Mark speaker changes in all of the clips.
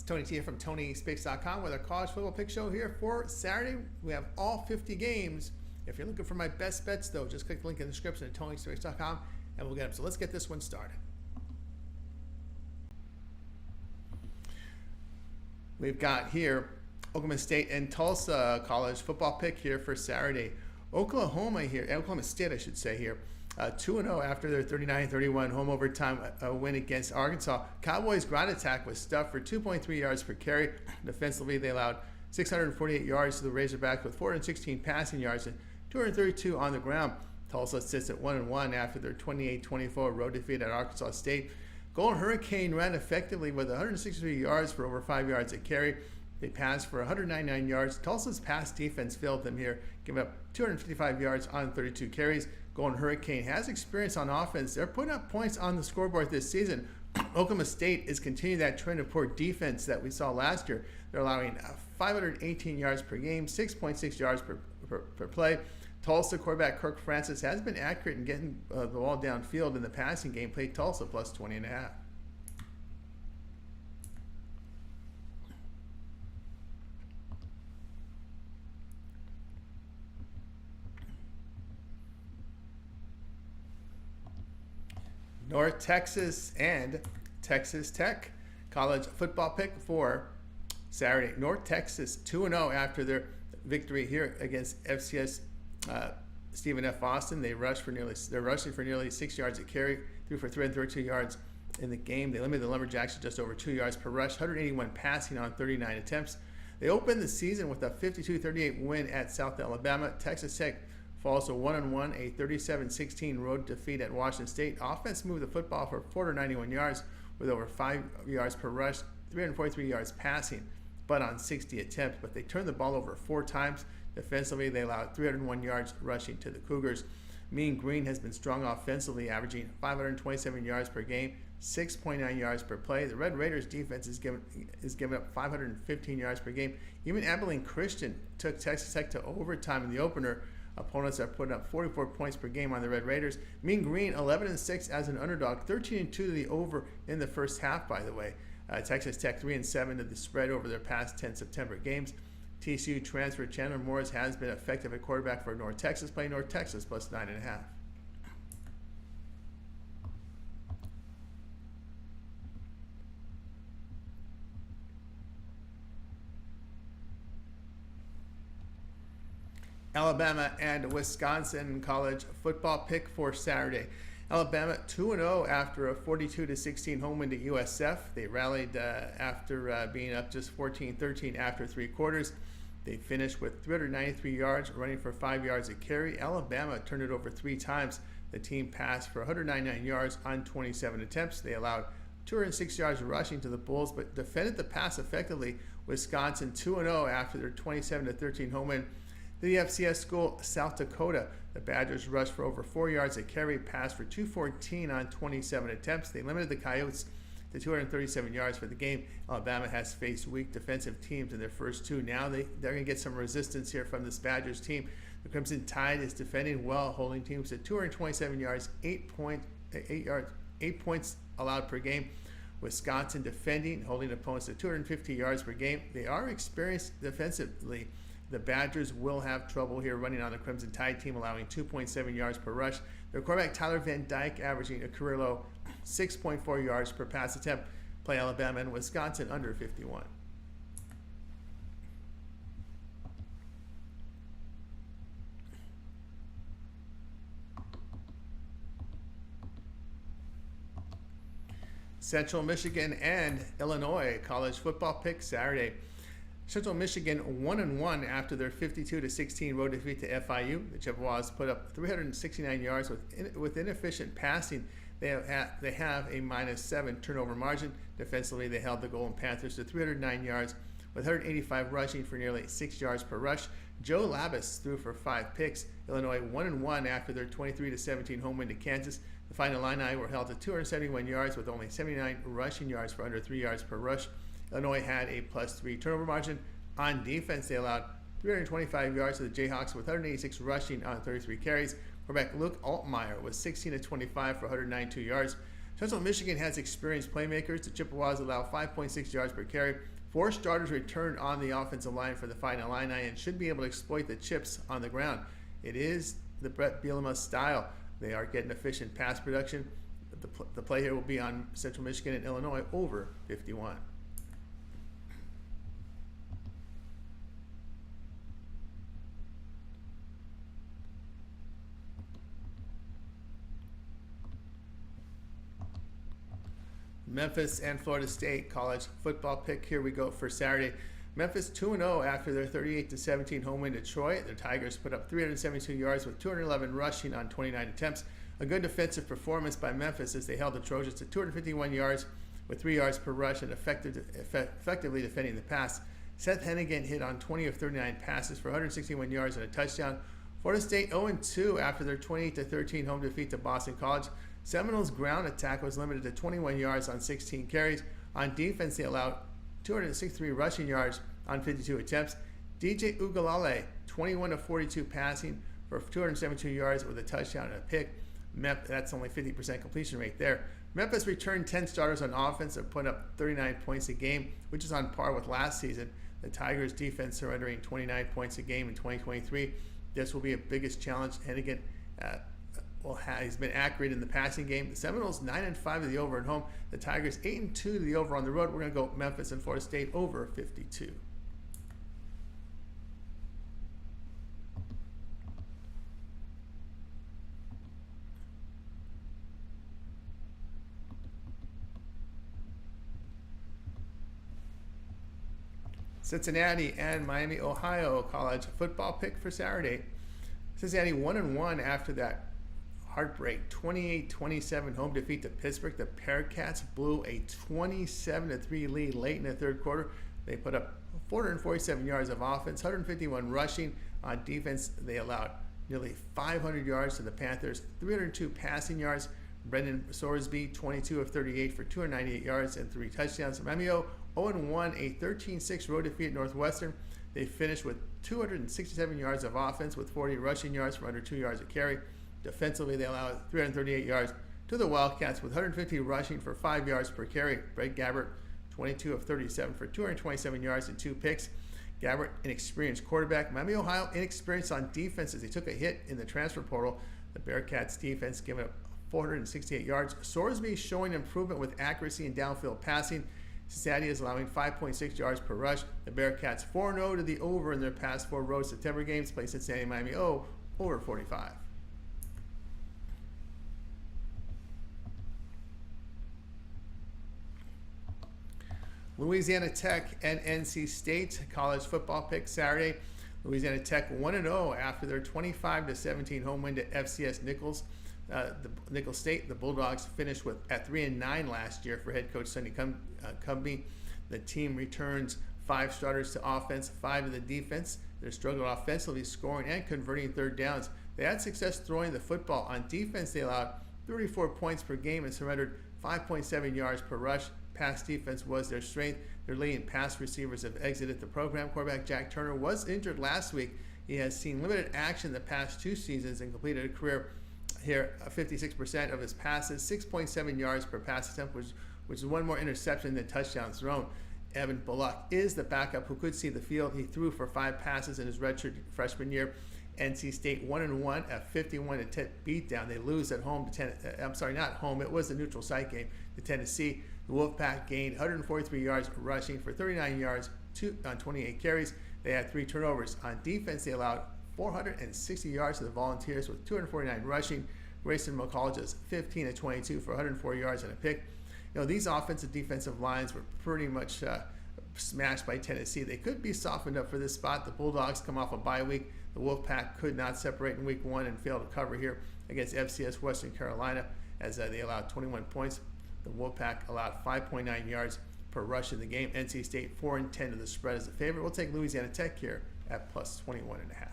Speaker 1: It's Tony T here from TonySpeaks.com with our college football pick show here for Saturday. We have all 50 games. If you're looking for my best bets, though, just click the link in the description at TonySpeaks.com and we'll get them. So let's get this one started. We've got here Oklahoma State and Tulsa college football pick here for Saturday. Oklahoma State, I should say here. 2-0 after their 39-31 home overtime win against Arkansas. Cowboys' ground attack was stuffed for 2.3 yards per carry. Defensively, they allowed 648 yards to the Razorbacks with 416 passing yards and 232 on the ground. Tulsa sits at 1-1 after their 28-24 road defeat at Arkansas State. Golden Hurricane ran effectively with 163 yards for over 5 yards a carry. They passed for 199 yards. Tulsa's pass defense failed them here, giving up 255 yards on 32 carries. Golden Hurricane has experience on offense. They're putting up points on the scoreboard this season. Oklahoma State is continuing that trend of poor defense that we saw last year. They're allowing 518 yards per game, 6.6 yards per play. Tulsa quarterback Kirk Francis has been accurate in getting the ball downfield in the passing game. Played Tulsa plus 20.5. North Texas and Texas Tech college football pick for Saturday. North Texas 2-0 after their victory here against FCS Stephen F. Austin. They're rushing for nearly 6 yards a carry, threw for 332 yards in the game. They limited the Lumberjacks to just over 2 yards per rush, 181 passing on 39 attempts. They opened the season with a 52-38 win at South Alabama. Texas Tech falls to 1-1, a 37-16 road defeat at Washington State. Offense moved the football for 491 yards with over 5 yards per rush, 343 yards passing, but on 60 attempts. But they turned the ball over 4 times. Defensively, they allowed 301 yards rushing to the Cougars. Mean Green has been strong offensively, averaging 527 yards per game, 6.9 yards per play. The Red Raiders defense is giving up 515 yards per game. Even Abilene Christian took Texas Tech to overtime in the opener. Opponents are putting up 44 points per game on the Red Raiders. Mean Green 11-6 as an underdog, 13-2 to the over in the first half, by the way. Texas Tech 3-7 to the spread over their past 10 September games. TCU transfer Chandler Morris has been effective at quarterback for North Texas, playing North Texas plus 9.5. Alabama and Wisconsin college football pick for Saturday. Alabama 2-0 after a 42-16 home win to USF. They rallied after being up just 14-13 after 3 quarters. They finished with 393 yards, running for 5 yards a carry. Alabama turned it over 3 times. The team passed for 199 yards on 27 attempts. They allowed 206 yards rushing to the Bulls, but defended the pass effectively. Wisconsin 2-0 after their 27-13 home win. The FCS school, South Dakota. The Badgers rushed for over 4 yards a carry, passed for 214 on 27 attempts. They limited the Coyotes to 237 yards for the game. Alabama has faced weak defensive teams in their first 2. Now they're going to get some resistance here from this Badgers team. The Crimson Tide is defending well, holding teams to 227 yards, 8 points allowed per game. Wisconsin defending, holding opponents to 250 yards per game. They are experienced defensively. The Badgers will have trouble here running on the Crimson Tide team, allowing 2.7 yards per rush. Their quarterback Tyler Van Dyke averaging a career low 6.4 yards per pass attempt. Play Alabama and Wisconsin under 51. Central Michigan and Illinois college football pick Saturday. Central Michigan 1-1 after their 52-16 road defeat to FIU. The Chippewas put up 369 yards with inefficient passing. They have a -7 turnover margin. Defensively, they held the Golden Panthers to 309 yards with 185 rushing for nearly 6 yards per rush. Joe Labus threw for 5 picks. Illinois 1-1 after their 23-17 home win to Kansas. The final Illini were held to 271 yards with only 79 rushing yards for under 3 yards per rush. Illinois had a +3 turnover margin. On defense, they allowed 325 yards to the Jayhawks with 186 rushing on 33 carries. Quarterback Luke Altmaier was 16-25 for 192 yards. Central Michigan has experienced playmakers. The Chippewas allow 5.6 yards per carry. 4 starters returned on the offensive line for the Fighting Illini and should be able to exploit the Chips on the ground. It is the Brett Bielema style. They are getting efficient pass production. The play here will be on Central Michigan and Illinois over 51. Memphis and Florida State college football pick. Here we go for Saturday. Memphis 2-0 after their 38-17 home win to Troy. The Tigers put up 372 yards with 211 rushing on 29 attempts. A good defensive performance by Memphis as they held the Trojans to 251 yards with 3 yards per rush and effectively defending the pass. Seth Hennigan hit on 20 of 39 passes for 161 yards and a touchdown. Florida State 0-2 after their 28-13 home defeat to Boston College. Seminoles' ground attack was limited to 21 yards on 16 carries. On defense, they allowed 263 rushing yards on 52 attempts. DJ Ugalale, 21 of 42 passing for 272 yards with a touchdown and a pick. That's only 50% completion rate there. Memphis returned 10 starters on offense and put up 39 points a game, which is on par with last season. The Tigers' defense surrendering 29 points a game in 2023. This will be a biggest challenge. Hennigan he's been accurate in the passing game. The Seminoles 9-5 to the over at home. The Tigers 8-2 to the over on the road. We're going to go Memphis and Florida State over 52. Cincinnati and Miami, Ohio college football pick for Saturday. Cincinnati 1-1 after that heartbreak 28-27 home defeat to Pittsburgh. The Bearcats blew a 27-3 lead late in the third quarter. They put up 447 yards of offense, 151 rushing. On defense, they allowed nearly 500 yards to the Panthers, 302 passing yards. Brendan Sorsby, 22 of 38 for 298 yards and 3 touchdowns. Miami 0-1, a 13-6 road defeat at Northwestern. They finished with 267 yards of offense with 40 rushing yards for under 2 yards a carry. Defensively, they allowed 338 yards to the Wildcats with 150 rushing for 5 yards per carry. Brett Gabbert, 22 of 37 for 227 yards and 2 picks. Gabbert, an experienced quarterback. Miami, Ohio, inexperienced on defense as they took a hit in the transfer portal. The Bearcats defense giving up 468 yards. Sorsby showing improvement with accuracy and downfield passing. Cincinnati is allowing 5.6 yards per rush. The Bearcats 4-0 to the over in their past 4 road September games. Play Cincinnati, Miami, over 45. Louisiana Tech and NC State college football pick Saturday. Louisiana Tech 1-0 after their 25-17 home win to FCS Nichols. Nicholls State, the Bulldogs finished at 3-9 last year for head coach Sonny Cumbie. The team returns 5 starters to offense, 5 to the defense. They're struggling offensively, scoring and converting third downs. They had success throwing the football. On defense, they allowed 34 points per game and surrendered 5.7 yards per rush. Pass defense was their strength. Their leading pass receivers have exited the program. Quarterback Jack Turner was injured last week. He has seen limited action the past 2 seasons and completed a career here 56% of his passes, 6.7 yards per pass attempt, which is 1 more interception than touchdowns thrown. Evan Bullock is the backup who could see the field. He threw for 5 passes in his redshirt freshman year. NC State 1-1, a 51-10 beatdown. They lose at home to not home. It was a neutral site game to Tennessee. The Wolfpack gained 143 yards rushing for 39 yards on 28 carries. They had 3 turnovers. On defense, they allowed 460 yards to the Volunteers with 249 rushing. Grayson McColge's 15-22 for 104 yards and a pick. These offensive defensive lines were pretty much smashed by Tennessee. They could be softened up for this spot. The Bulldogs come off a bye week. The Wolfpack could not separate in week 1 and failed to cover here against FCS Western Carolina as they allowed 21 points. The Wolfpack allowed 5.9 yards per rush in the game. NC State 4-10 to the spread as a favorite. We'll take Louisiana Tech here at plus 21.5.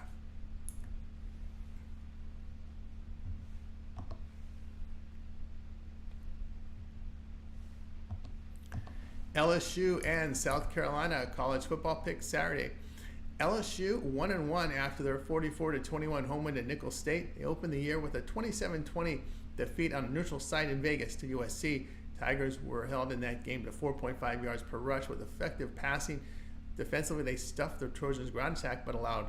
Speaker 1: LSU and South Carolina college football pick Saturday. LSU 1-1 after their 44-21 home win at Nicholls State. They opened the year with a 27-20 defeat on a neutral site in Vegas to USC. Tigers were held in that game to 4.5 yards per rush with effective passing. Defensively, they stuffed the Trojans' ground attack but allowed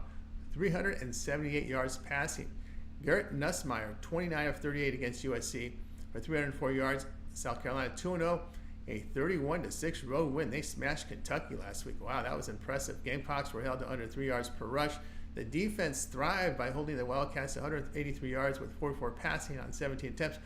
Speaker 1: 378 yards passing. Garrett Nussmeier, 29 of 38 against USC for 304 yards. South Carolina 2-0, a 31-6 road win. They smashed Kentucky last week. Wow, that was impressive. Gamecocks were held to under 3 yards per rush. The defense thrived by holding the Wildcats to 183 yards with 44 passing on 17 attempts.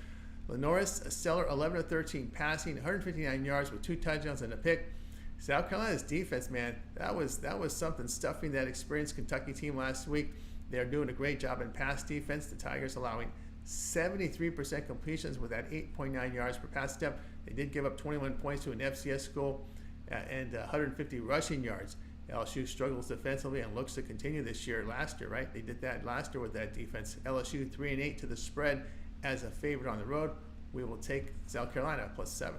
Speaker 1: Lenoris, a stellar 11 of 13 passing, 159 yards with 2 touchdowns and a pick. South Carolina's defense, man, that was something, stuffing that experienced Kentucky team last week. They're doing a great job in pass defense. The Tigers allowing 73% completions with that 8.9 yards per pass attempt. They did give up 21 points to an FCS school and 150 rushing yards. LSU struggles defensively and looks to continue this year. Last year, right? They did that last year with that defense. LSU 3-8 to the spread as a favorite on the road. We will take South Carolina +7.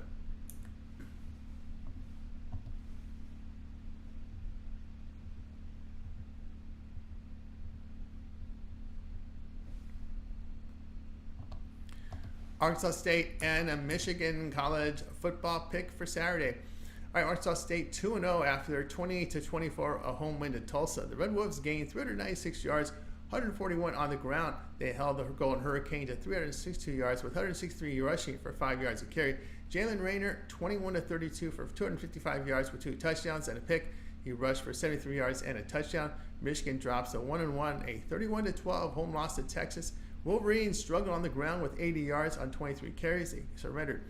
Speaker 1: Arkansas State and Michigan college football pick for Saturday. All right, Arkansas State 2-0 after their 28-24 home win to Tulsa. The Red Wolves gained 396 yards, 141 on the ground. They held the Golden Hurricane to 362 yards with 163 rushing for 5 yards a carry. Jalen Rayner, 21 of 32 for 255 yards with 2 touchdowns and a pick. He rushed for 73 yards and a touchdown. Michigan drops a 1-1, a 31-12 home loss to Texas. Wolverines struggled on the ground with 80 yards on 23 carries. They surrendered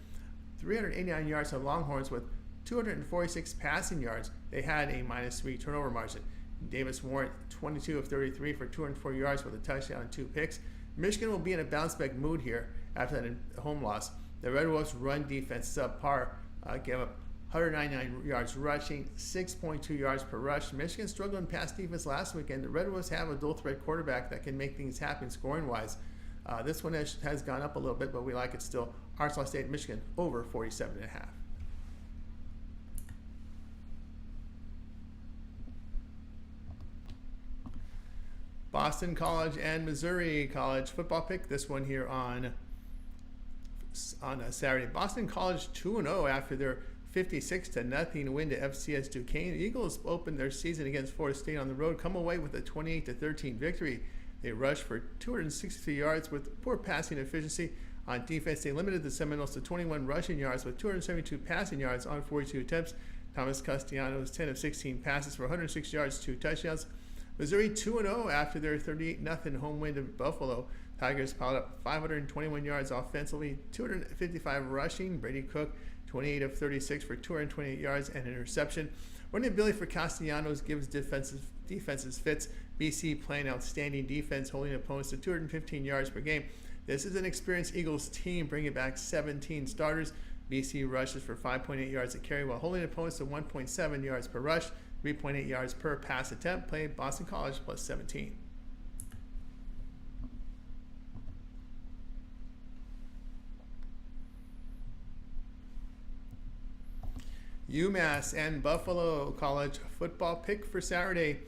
Speaker 1: 389 yards to Longhorns with 246 passing yards. They had a -3 turnover margin. Davis Warren, 22 of 33 for 204 yards with a touchdown and 2 picks. Michigan will be in a bounce-back mood here after that home loss. The Red Wolves' run defense subpar, gave up 199 yards rushing, 6.2 yards per rush. Michigan struggled in pass defense last weekend. The Red Wolves have a dual-threat quarterback that can make things happen scoring-wise. This one has gone up a little bit, but we like it still. Arkansas State, Michigan, over 47.5. Boston College and Missouri College football pick. This one here on Saturday. Boston College 2-0 after their 56-0 win to FCS Duquesne. The Eagles opened their season against Florida State on the road, come away with a 28-13 victory. They rushed for 263 yards with poor passing efficiency. On defense, they limited the Seminoles to 21 rushing yards with 272 passing yards on 42 attempts. Thomas Castellanos, 10 of 16 passes for 106 yards, 2 touchdowns. Missouri 2-0 after their 38-0 home win to Buffalo. Tigers piled up 521 yards offensively, 255 rushing. Brady Cook, 28 of 36 for 228 yards and an interception. Running ability for Castellanos gives defenses fits. BC playing outstanding defense, holding opponents to 215 yards per game. This is an experienced Eagles team bringing back 17 starters. BC rushes for 5.8 yards a carry while holding opponents to 1.7 yards per rush, 3.8 yards per pass attempt. Play Boston College +17. UMass and Buffalo College football pick for Saturday.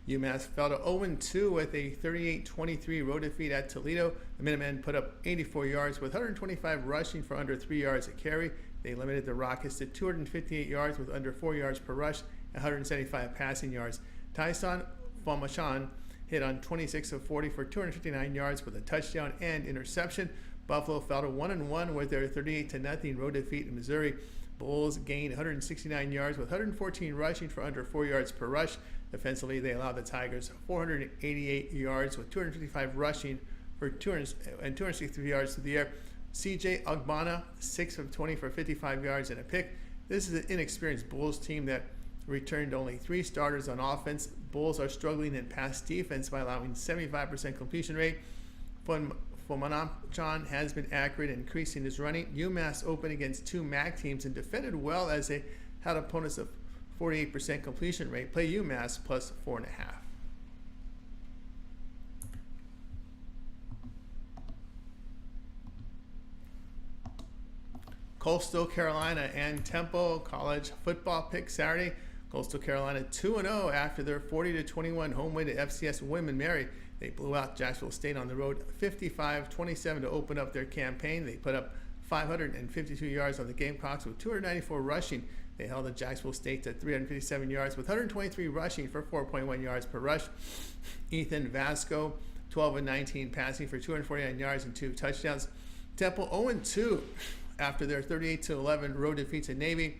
Speaker 1: UMass fell to 0-2 with a 38-23 road defeat at Toledo. The Minutemen put up 84 yards with 125 rushing for under 3 yards a carry. They limited the Rockets to 258 yards with under 4 yards per rush and 175 passing yards. Tyson Famachan hit on 26 of 40 for 259 yards with a touchdown and interception. Buffalo fell to 1-1 with their 38-0 road defeat in Missouri. Bulls gained 169 yards with 114 rushing for under 4 yards per rush. Defensively, they allowed the Tigers 488 yards with 255 rushing for 263 yards through the air. CJ Ogbonna, 6 of 20 for 55 yards and a pick. This is an inexperienced Bulls team that returned only 3 starters on offense. Bulls are struggling in pass defense by allowing 75% completion rate. Famachan has been accurate in increasing his running. UMass opened against 2 MAC teams and defended well as they had opponents of 48% completion rate. Play UMass +4.5. Coastal Carolina and Temple College football pick Saturday. Coastal Carolina 2-0 after their 40-21 home win to FCS William & Mary. They blew out Jacksonville State on the road 55-27 to open up their campaign. They put up 552 yards on the Gamecocks with 294 rushing. They held the Jacksonville State to 357 yards with 123 rushing for 4.1 yards per rush. Ethan Vasco, 12-19 passing for 249 yards and 2 touchdowns. Temple 0-2 after their 38-11 road defeat to Navy.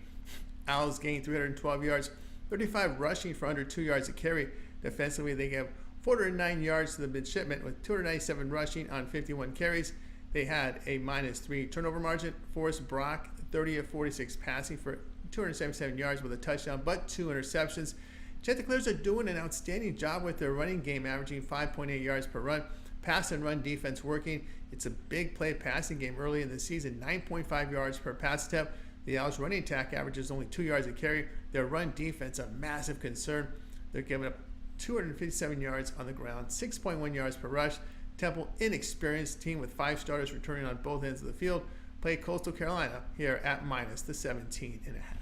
Speaker 1: Owls gained 312 yards, 35 rushing for under 2 yards a carry. Defensively, they gave 409 yards to the midshipmen with 297 rushing on 51 carries. They had a -3 turnover margin. Forrest Brock, 30-46 passing for 277 yards with a touchdown, but 2 interceptions. Chanticleers are doing an outstanding job with their running game, averaging 5.8 yards per run. Pass and run defense working. It's a big play passing game early in the season, 9.5 yards per pass attempt. The Owls' running attack averages only 2 yards a carry. Their run defense, a massive concern. They're giving up 257 yards on the ground, 6.1 yards per rush. Temple, inexperienced team with 5 starters returning on both ends of the field, play Coastal Carolina here at -17.5.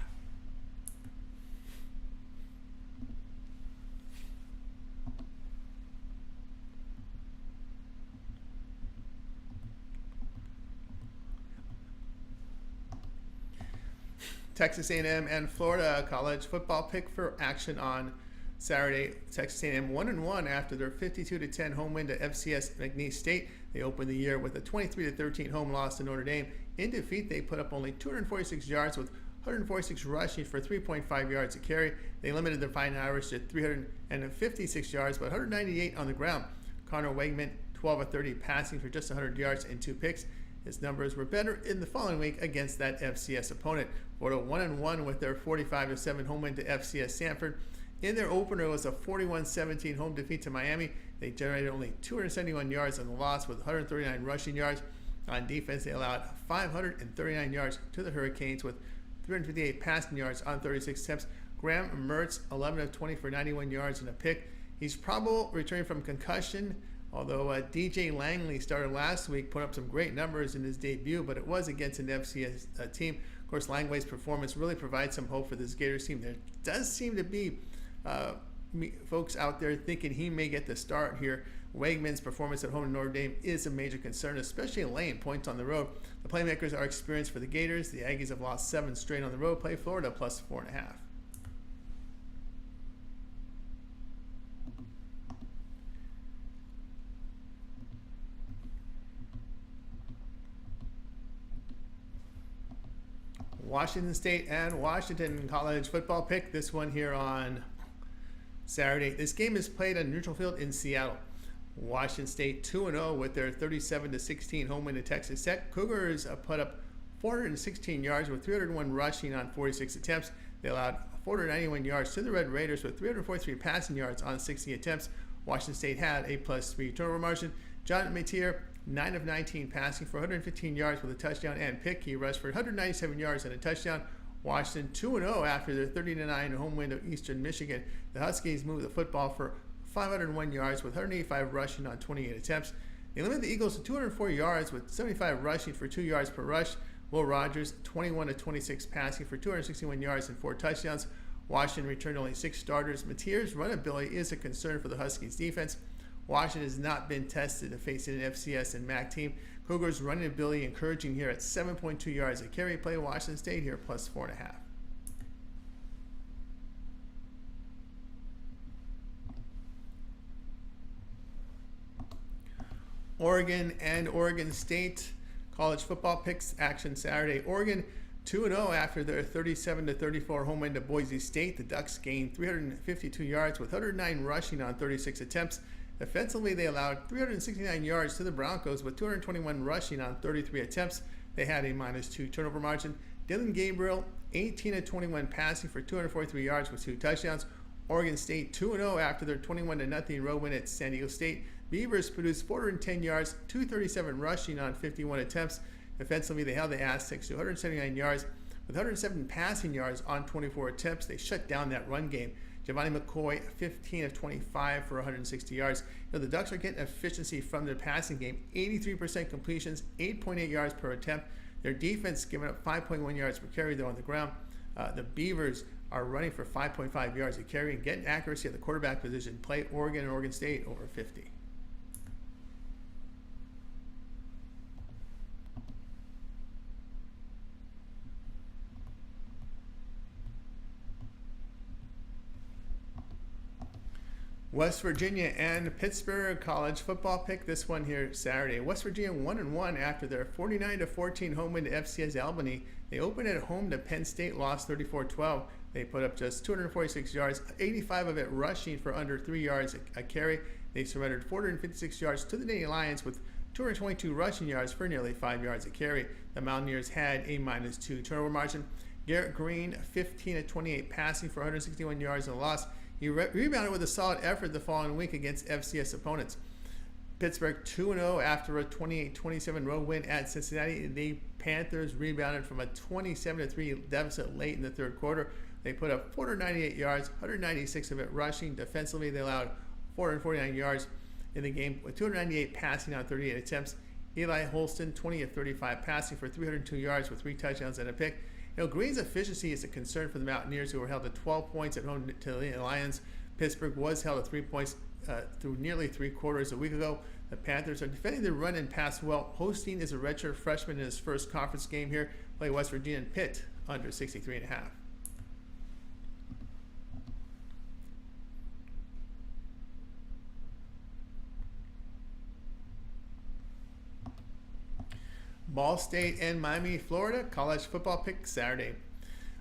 Speaker 1: Texas A&M and Florida college football pick for action on Saturday. Texas A&M 1-1 after their 52-10 home win to FCS McNeese State. They opened the year with a 23-13 home loss to Notre Dame. In defeat, they put up only 246 yards with 146 rushing for 3.5 yards a carry. They limited their Fighting Irish to 356 yards, but 198 on the ground. Connor Wegman, 12-30 passing for just 100 yards and 2 picks. His numbers were better in the following week against that FCS opponent. Florida 1-1 with their 45-7 home win to FCS Sanford. In their opener, it was a 41-17 home defeat to Miami. They generated only 271 yards on the loss with 139 rushing yards. On defense, they allowed 539 yards to the Hurricanes with 358 passing yards on 36 attempts. Graham Mertz, 11 of 20 for 91 yards and a pick. He's probable returning from concussion, although DJ Langley started last week, put up some great numbers in his debut, but it was against an FCS team. Of course, Langley's performance really provides some hope for this Gators team. There does seem to be folks out there thinking he may get the start here. Wegman's performance at home in Notre Dame is a major concern, especially laying points on the road. The playmakers are experienced for the Gators. The Aggies have lost 7 straight on the road. Play Florida +4.5. Washington State and Washington college football pick. This one here on Saturday. This game is played on neutral field in Seattle. Washington State 2-0 with their 37-16 home win to Texas Tech. Cougars put up 416 yards with 301 rushing on 46 attempts. They allowed 491 yards to the Red Raiders with 343 passing yards on 60 attempts. Washington State had a +3 turnover margin. John Matier, 9 of 19 passing for 115 yards with a touchdown and pick. He rushed for 197 yards and a touchdown. Washington 2-0 after their 30-9 home win of Eastern Michigan. The Huskies moved the football for 501 yards with 185 rushing on 28 attempts. They limited the Eagles to 204 yards with 75 rushing for 2 yards per rush. Will Rogers, 21 of 26 passing for 261 yards and 4 touchdowns. Washington returned only 6 starters. Matier's run ability is a concern for the Huskies defense. Washington has not been tested to face an FCS and MAC team. Cougars' running ability encouraging here at 7.2 yards a carry. Play Washington State here +4.5. Oregon and Oregon State college football picks action Saturday. Oregon 2-0 after their 37-34 home win to Boise State. The Ducks gained 352 yards with 109 rushing on 36 attempts. Defensively, they allowed 369 yards to the Broncos with 221 rushing on 33 attempts. They had a -2 turnover margin. Dylan Gabriel, 18 of 21 passing for 243 yards with 2 touchdowns. Oregon State 2-0 after their 21-0 road win at San Diego State. Beavers produced 410 yards, 237 rushing on 51 attempts. Defensively, they held the Aztecs to 179 yards with 107 passing yards on 24 attempts. They shut down that run game. Giovanni McCoy, 15 of 25 for 160 yards. The Ducks are getting efficiency from their passing game. 83% completions, 8.8 yards per attempt. Their defense giving up 5.1 yards per carry, though, on the ground. The Beavers are running for 5.5 yards a carry and getting accuracy at the quarterback position. Play Oregon and Oregon State over 50. West Virginia and Pittsburgh college football pick. This one here Saturday. West Virginia 1-1 after their 49-14 home win to FCS Albany. They opened at home to Penn State, lost 34-12. They put up just 246 yards, 85 of it rushing for under 3 yards a carry. They surrendered 456 yards to the Nittany Lions with 222 rushing yards for nearly 5 yards a carry. The Mountaineers had a -2 turnover margin. Garrett Green 15-28 passing for 161 yards and a loss. He rebounded with a solid effort the following week against FCS opponents. Pittsburgh 2-0 after a 28-27 road win at Cincinnati. The Panthers rebounded from a 27-3 deficit late in the third quarter. They put up 498 yards, 196 of it rushing. Defensively, they allowed 449 yards in the game with 298 passing on 38 attempts. Eli Holston 20-35 passing for 302 yards with 3 touchdowns and a pick. Green's efficiency is a concern for the Mountaineers, who were held to 12 points at home to the Lions. Pittsburgh was held at 3 points through nearly 3 quarters a week ago. The Panthers are defending the run and pass well. Hosting is a redshirt freshman in his first conference game here. Play West Virginia and Pitt under 63.5. Ball State and Miami, Florida, college football pick Saturday.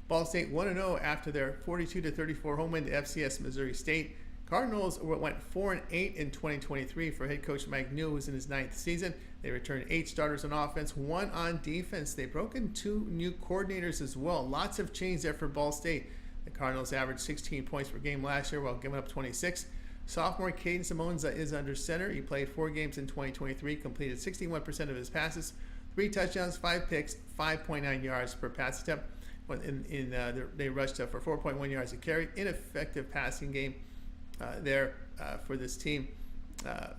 Speaker 1: Ball State 1-0 after their 42-34 home win to FCS Missouri State. Cardinals went 4-8 in 2023 for head coach Mike Newell, who's in his 9th season. They returned 8 starters on offense, 1 on defense. They broke in 2 new coordinators as well. Lots have changed there for Ball State. The Cardinals averaged 16 points per game last year while giving up 26. Sophomore Caden Simonza is under center. He played 4 games in 2023, completed 61% of his passes, 3 touchdowns, 5 picks, 5.9 yards per pass attempt. They rushed for 4.1 yards a carry. Ineffective passing game there for this team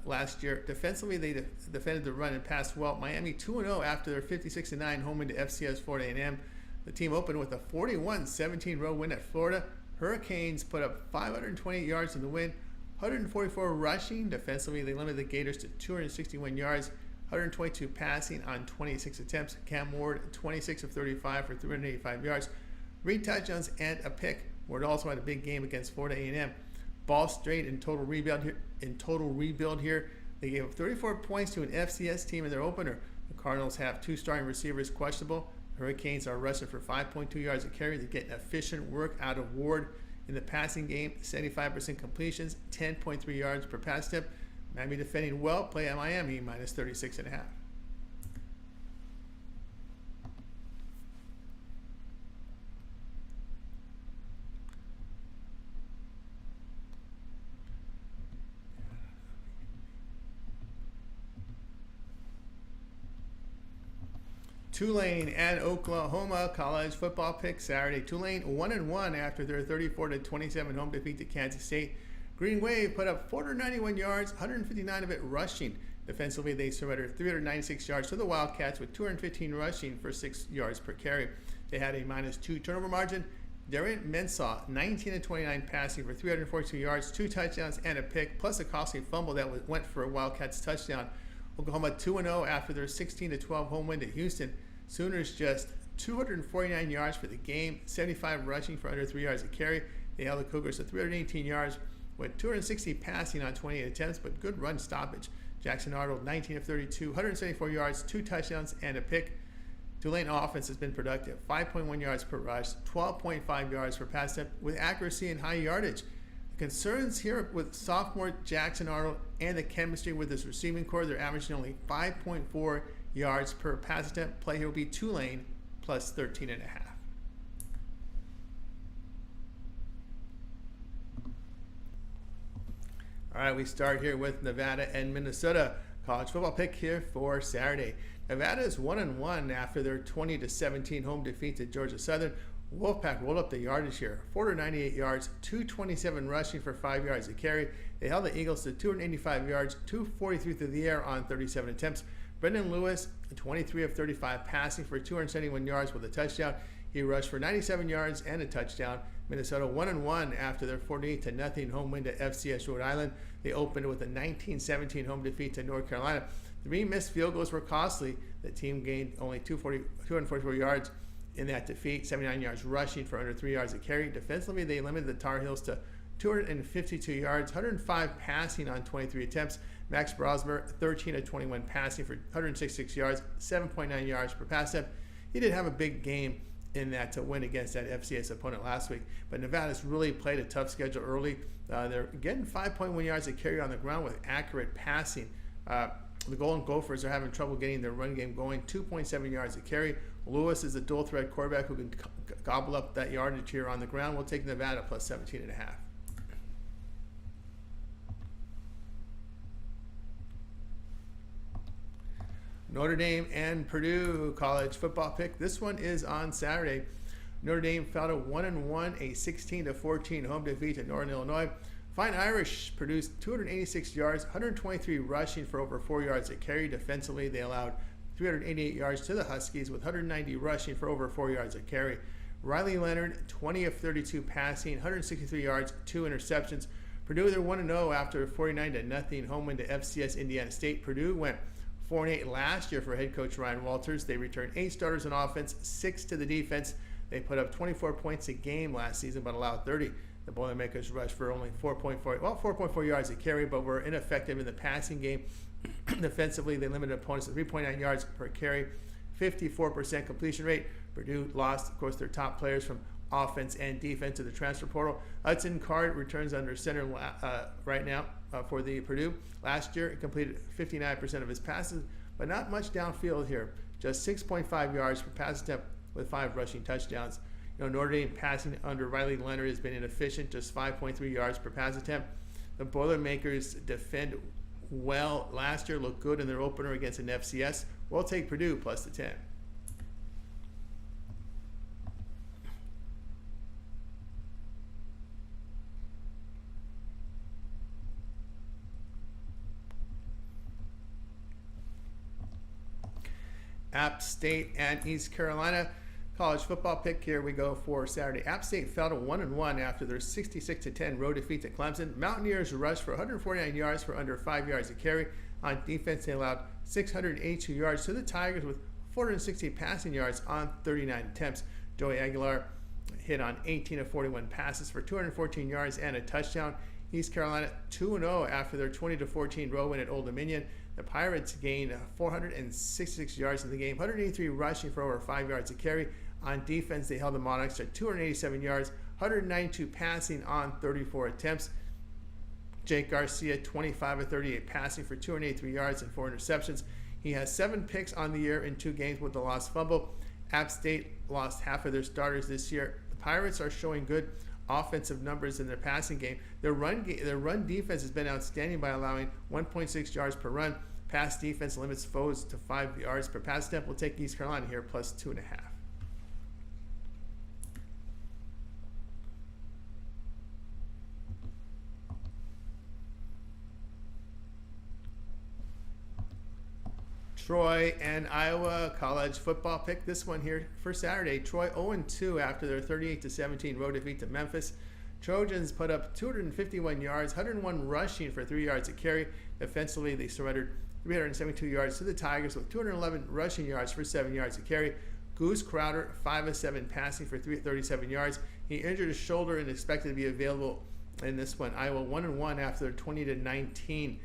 Speaker 1: last year. Defensively, they defended the run and pass well. Miami 2-0 after their 56-9 home win to FCS Florida A&M. The team opened with a 41-17 road win at Florida. Hurricanes put up 528 yards in the win, 144 rushing. Defensively, they limited the Gators to 261 yards. 122 passing on 26 attempts. Cam Ward, 26 of 35 for 385 yards, 3 touchdowns and a pick. Ward also had a big game against Florida A&M. Ball State in total rebuild here. They gave up 34 points to an FCS team in their opener. The Cardinals have 2 starting receivers questionable. The Hurricanes are rushing for 5.2 yards a carry. They're getting efficient work out of Ward in the passing game. 75% completions, 10.3 yards per pass attempt. Miami defending well. Play at Miami -36.5. Tulane and Oklahoma college football pick Saturday. Tulane 1-1 after their 34-27 home defeat to Kansas State. Green Wave put up 491 yards, 159 of it rushing. Defensively, they surrendered 396 yards to the Wildcats with 215 rushing for 6 yards per carry. They had a -2 turnover margin. Darian Mensah, 19-29 passing for 342 yards, 2 touchdowns and a pick, plus a costly fumble that went for a Wildcats touchdown. Oklahoma 2-0 after their 16-12 home win to Houston. Sooners just 249 yards for the game, 75 rushing for under 3 yards a carry. They held the Cougars to 318 yards with 260 passing on 28 attempts, but good run stoppage. Jackson Arnold, 19 of 32, 174 yards, 2 touchdowns, and a pick. Tulane offense has been productive, 5.1 yards per rush, 12.5 yards per pass attempt with accuracy and high yardage. The concerns here with sophomore Jackson Arnold and the chemistry with his receiving core, they're averaging only 5.4 yards per pass attempt. Play here will be Tulane plus 13.5. All right, we start here with Nevada and Minnesota. College football pick here for Saturday. Nevada is 1-1 after their 20-17 home defeat to Georgia Southern. Wolfpack rolled up the yardage here. 498 yards, 227 rushing for 5 yards a carry. They held the Eagles to 285 yards, 243 through the air on 37 attempts. Brendan Lewis, 23 of 35 passing for 271 yards with a touchdown. He rushed for 97 yards and a touchdown. Minnesota 1-1 after their 48-0 home win to FCS Rhode Island. They opened with a 19-17 home defeat to North Carolina. 3 missed field goals were costly. The team gained only 244 yards in that defeat, 79 yards rushing for under 3 yards a carry. Defensively, they limited the Tar Heels to 252 yards, 105 passing on 23 attempts. Max Brosmer, 13 of 21 passing for 166 yards, 7.9 yards per pass attempt. He did have a big game in that to win against that FCS opponent last week. But Nevada's really played a tough schedule early. They're getting 5.1 yards a carry on the ground with accurate passing. The Golden Gophers are having trouble getting their run game going, 2.7 yards a carry. Lewis is a dual threat quarterback who can gobble up that yardage here on the ground. We'll take Nevada plus 17.5. Notre Dame and Purdue college football pick. This one is on Saturday. Notre Dame fell to 1-1, a 16-14 home defeat at Northern Illinois. Fine Irish produced 286 yards, 123 rushing for over 4 yards a carry. Defensively, they allowed 388 yards to the Huskies with 190 rushing for over 4 yards a carry. Riley Leonard, 20 of 32 passing, 163 yards, 2 interceptions. Purdue, they're 1-0 after a 49-0 home win to FCS Indiana State. Purdue went 4-8 last year for head coach Ryan Walters. They returned 8 starters on offense, 6 to the defense. They put up 24 points a game last season, but allowed 30. The Boilermakers rushed for only 4.4 yards a carry, but were ineffective in the passing game. Defensively, they limited opponents to 3.9 yards per carry, 54% completion rate. Purdue lost, of course, their top players from offense and defense to the transfer portal. Hudson Card returns under center right now for the Purdue. Last year, he completed 59% of his passes, but not much downfield here. Just 6.5 yards per pass attempt with 5 rushing touchdowns. Notre Dame passing under Riley Leonard has been inefficient, just 5.3 yards per pass attempt. The Boilermakers defend well last year, looked good in their opener against an FCS. We'll take Purdue plus the 10. App State and East Carolina college football pick. Here we go for Saturday. App State fell to 1-1 after their 66-10 road defeat to Clemson. Mountaineers rushed for 149 yards for under 5 yards a carry. On defense, they allowed 682 yards to the Tigers with 460 passing yards on 39 attempts. Joey Aguilar hit on 18 of 41 passes for 214 yards and a touchdown. East Carolina 2-0 after their 20-14 road win at Old Dominion. The Pirates gained 466 yards in the game, 183 rushing for over 5 yards a carry. On defense, they held the Monarchs to 287 yards, 192 passing on 34 attempts. Jake Garcia, 25 of 38 passing for 283 yards and 4 interceptions. He has 7 picks on the year in 2 games with the lost fumble. App State lost half of their starters this year. The Pirates are showing good offensive numbers in their passing game. Their run defense has been outstanding by allowing 1.6 yards per run. Pass defense limits foes to 5 yards per pass attempt. We'll take East Carolina here plus 2.5. Troy and Iowa college football pick. This one here for Saturday. Troy 0-2 after their 38-17 road defeat to Memphis. Trojans put up 251 yards, 101 rushing for 3 yards a carry. Defensively, they surrendered 372 yards to the Tigers with 211 rushing yards for 7 yards a carry. Goose Crowder, 5 of 7 passing for 337 yards. He injured his shoulder and expected to be available in this one. Iowa 1-1 after their 20-19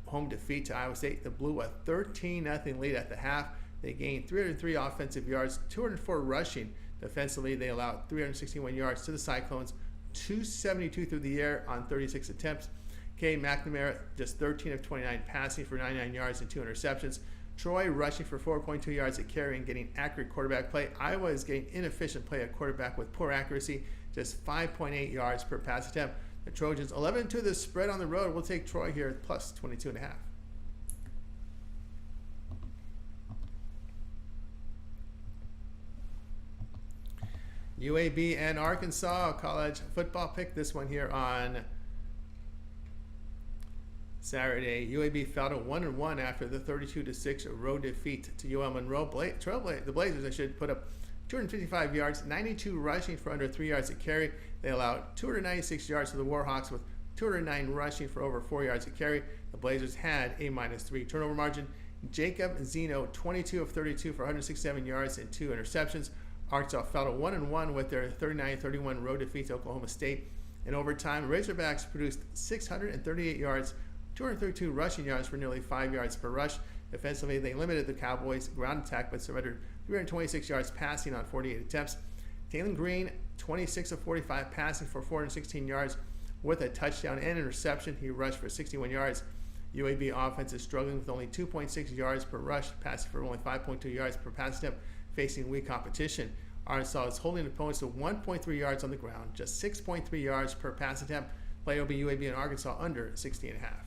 Speaker 1: home defeat to Iowa State. They blew a 13-0 lead at the half. They gained 303 offensive yards, 204 rushing. Defensively, they allowed 361 yards to the Cyclones, 272 through the air on 36 attempts. Cade McNamara, just 13 of 29 passing for 99 yards and 2 interceptions. Troy rushing for 4.2 yards a carry and getting accurate quarterback play. Iowa is getting inefficient play at quarterback with poor accuracy, just 5.8 yards per pass attempt. The Trojans 11-2 the spread on the road. We'll take Troy here at plus 22.5. UAB and Arkansas college football pick. This one here on Saturday. UAB fell to 1-1 after the 32-6 road defeat to UL Monroe. The Blazers, put up 255 yards, 92 rushing for under 3 yards a carry. They allowed 296 yards to the Warhawks with 209 rushing for over 4 yards a carry. The Blazers had a -3 turnover margin. Jacob Zeno, 22 of 32 for 167 yards and 2 interceptions. Arkansas fell to 1-1 with their 39-31 road defeat to Oklahoma State. In overtime, Razorbacks produced 638 yards, 232 rushing yards for nearly 5 yards per rush. Defensively, they limited the Cowboys' ground attack but surrendered 326 yards passing on 48 attempts. Taylon Green, 26 of 45 passing for 416 yards with a touchdown and interception. He rushed for 61 yards. UAB offense is struggling with only 2.6 yards per rush, passing for only 5.2 yards per pass attempt, facing weak competition. Arkansas is holding opponents to 1.3 yards on the ground, just 6.3 yards per pass attempt. Play will be UAB and Arkansas under 60.5.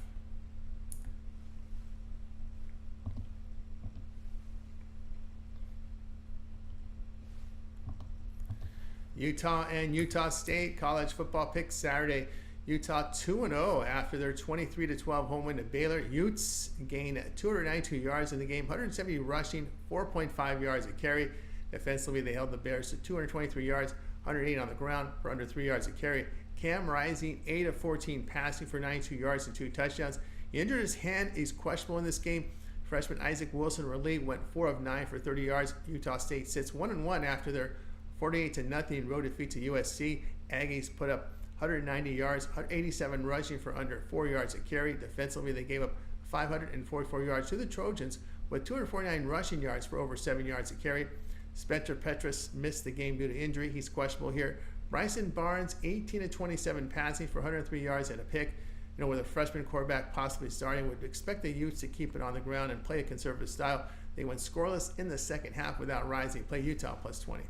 Speaker 1: Utah and Utah State college football pick Saturday. Utah 2-0 after their 23-12 home win at Baylor. Utes gained 292 yards in the game, 170 rushing, 4.5 yards a carry. Defensively, they held the Bears to 223 yards, 108 on the ground for under 3 yards a carry. Cam Rising, 8 of 14 passing for 92 yards and 2 touchdowns. He injured his hand. He's questionable in this game. Freshman Isaac Wilson relieved, went 4 of 9 for 30 yards. Utah State sits 1-1 after their 48-0 road defeat to USC. Aggies put up 190 yards, 87 rushing for under 4 yards a carry. Defensively, they gave up 544 yards to the Trojans with 249 rushing yards for over 7 yards a carry. Spencer Petras missed the game due to injury. He's questionable here. Bryson Barnes, 18 of 27 passing for 103 yards and a pick. With a freshman quarterback possibly starting, would expect the Utes to keep it on the ground and play a conservative style. They went scoreless in the second half without rising. Play Utah plus 20.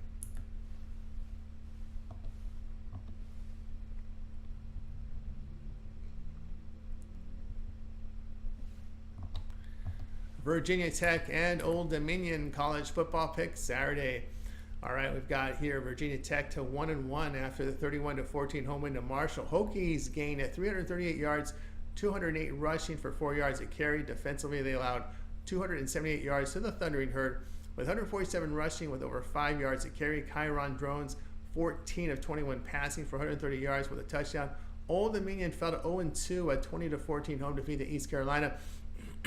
Speaker 1: Virginia Tech and Old Dominion college football pick Saturday. All right, we've got here Virginia Tech to 1-1 after the 31-14 home win to Marshall. Hokies gained at 338 yards, 208 rushing for 4 yards a carry. Defensively, they allowed 278 yards to the Thundering Herd with 147 rushing with over 5 yards a carry. Kyron Drones, 14 of 21 passing for 130 yards with a touchdown. Old Dominion fell to 0-2 at 20-14 home defeat to East Carolina.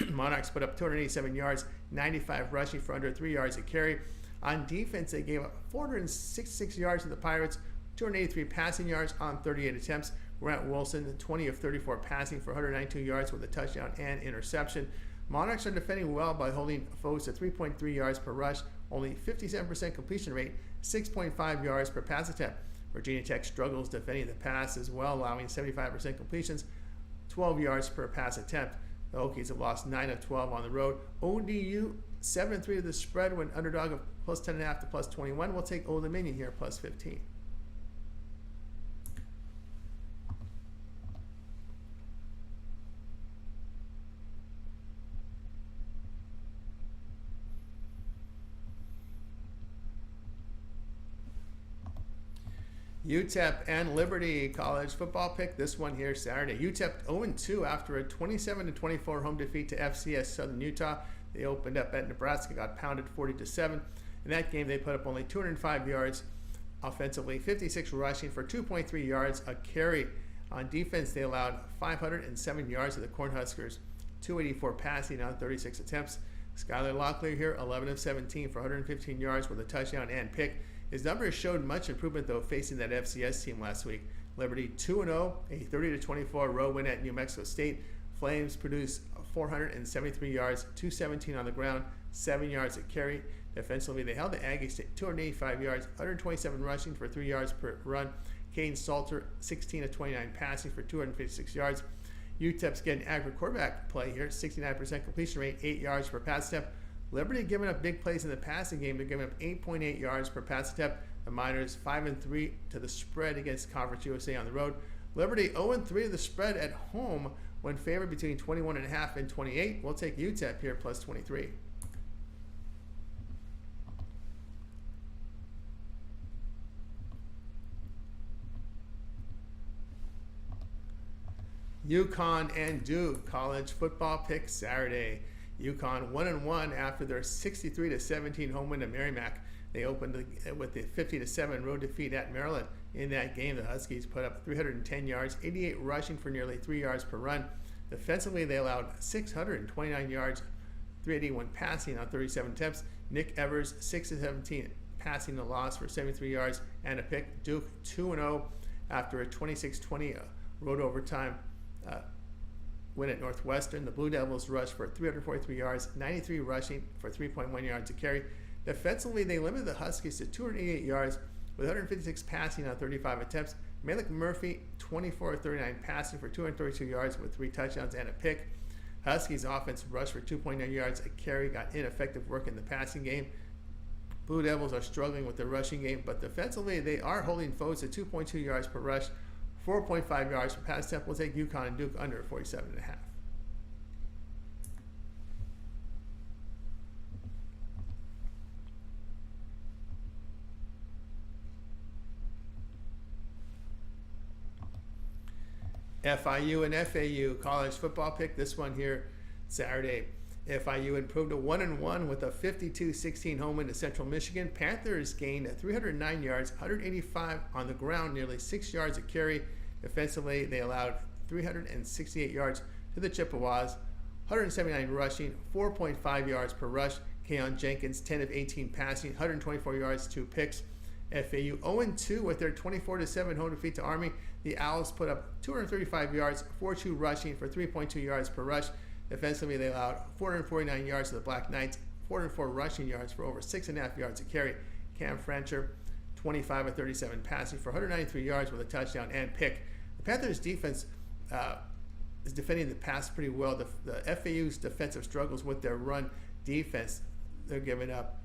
Speaker 1: Monarchs put up 287 yards, 95 rushing for under 3 yards a carry. On defense, they gave up 466 yards to the Pirates, 283 passing yards on 38 attempts. Grant Wilson, 20 of 34 passing for 192 yards with a touchdown and interception. Monarchs are defending well by holding foes to 3.3 yards per rush, only 57% completion rate, 6.5 yards per pass attempt. Virginia Tech struggles defending the pass as well, allowing 75% completions, 12 yards per pass attempt. The Hokies have lost 9 of 12 on the road. ODU 7-3 to the spread when underdog of plus 10.5 to plus 21. We'll take Old Dominion here plus 15. UTEP and Liberty college football pick. This one here Saturday. UTEP 0-2 after a 27-24 home defeat to FCS Southern Utah. They opened up at Nebraska, got pounded 40-7. In that game, they put up only 205 yards offensively, 56 rushing for 2.3 yards a carry. On defense, they allowed 507 yards to the Cornhuskers, 284 passing on 36 attempts. Skylar Locklear here, 11 of 17 for 115 yards with a touchdown and pick. His numbers showed much improvement, though, facing that FCS team last week. Liberty 2-0, a 30-24 road win at New Mexico State. Flames produced 473 yards, 217 on the ground, 7 yards at carry. Defensively, they held the Aggies to 285 yards, 127 rushing for 3 yards per run. Caden Salter, 16 of 29 passing for 256 yards. UTEP's getting accurate quarterback play here, 69% completion rate, 8 yards per pass attempt. Liberty giving up big plays in the passing game. They're giving up 8.8 yards per pass attempt. The Miners 5-3 to the spread against Conference USA on the road. Liberty 0-3 to the spread at home when favored between 21.5 and 28. We'll take UTEP here plus 23. UConn and Duke college football pick Saturday. UConn 1-1 after their 63-17 home win to Merrimack. They opened with the 50-7 road defeat at Maryland. In that game, the Huskies put up 310 yards, 88 rushing for nearly 3 yards per run. Defensively, they allowed 629 yards, 381 passing on 37 attempts. Nick Evers, 6-17 passing, a loss for 73 yards and a pick. Duke 2-0 after a 26-20 road overtime win at Northwestern. The Blue Devils rushed for 343 yards, 93 rushing for 3.1 yards a carry. Defensively, they limited the Huskies to 288 yards with 156 passing on 35 attempts. Malik Murphy, 24-39 passing for 232 yards with 3 touchdowns and a pick. Huskies offense rushed for 2.9 yards a carry, got ineffective work in the passing game. Blue Devils are struggling with the rushing game, but defensively they are holding foes to 2.2 yards per rush, 4.5 yards per pass attempt. We'll take UConn and Duke under 47.5. FIU and FAU college football pick. This one here Saturday. FIU improved to 1-1 with a 52-16 home win to Central Michigan. Panthers gained 309 yards, 185 on the ground, nearly 6 yards a carry. Defensively, they allowed 368 yards to the Chippewas, 179 rushing, 4.5 yards per rush. Keon Jenkins, 10 of 18 passing, 124 yards, 2 picks. FAU 0-2 with their 24-7 home defeat to Army. The Owls put up 235 yards, 4-2 rushing for 3.2 yards per rush. Defensively, they allowed 449 yards to the Black Knights, 404 rushing yards for over 6.5 yards a carry. Cam Francher, 25 of 37 passing for 193 yards with a touchdown and pick. The Panthers' defense is defending the pass pretty well. The FAU's defensive struggles with their run defense. They're giving up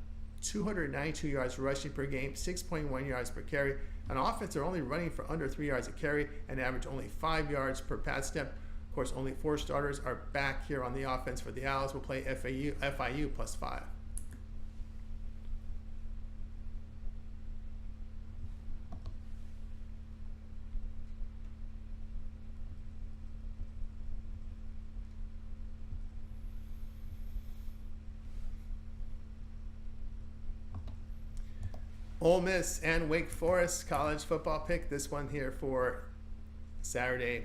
Speaker 1: 292 yards rushing per game, 6.1 yards per carry. On offense, they're only running for under 3 yards a carry and average only 5 yards per pass attempt. Of course, only 4 starters are back here on the offense for the Owls. We'll play FIU plus 5. Ole Miss and Wake Forest college football pick. This one here for Saturday.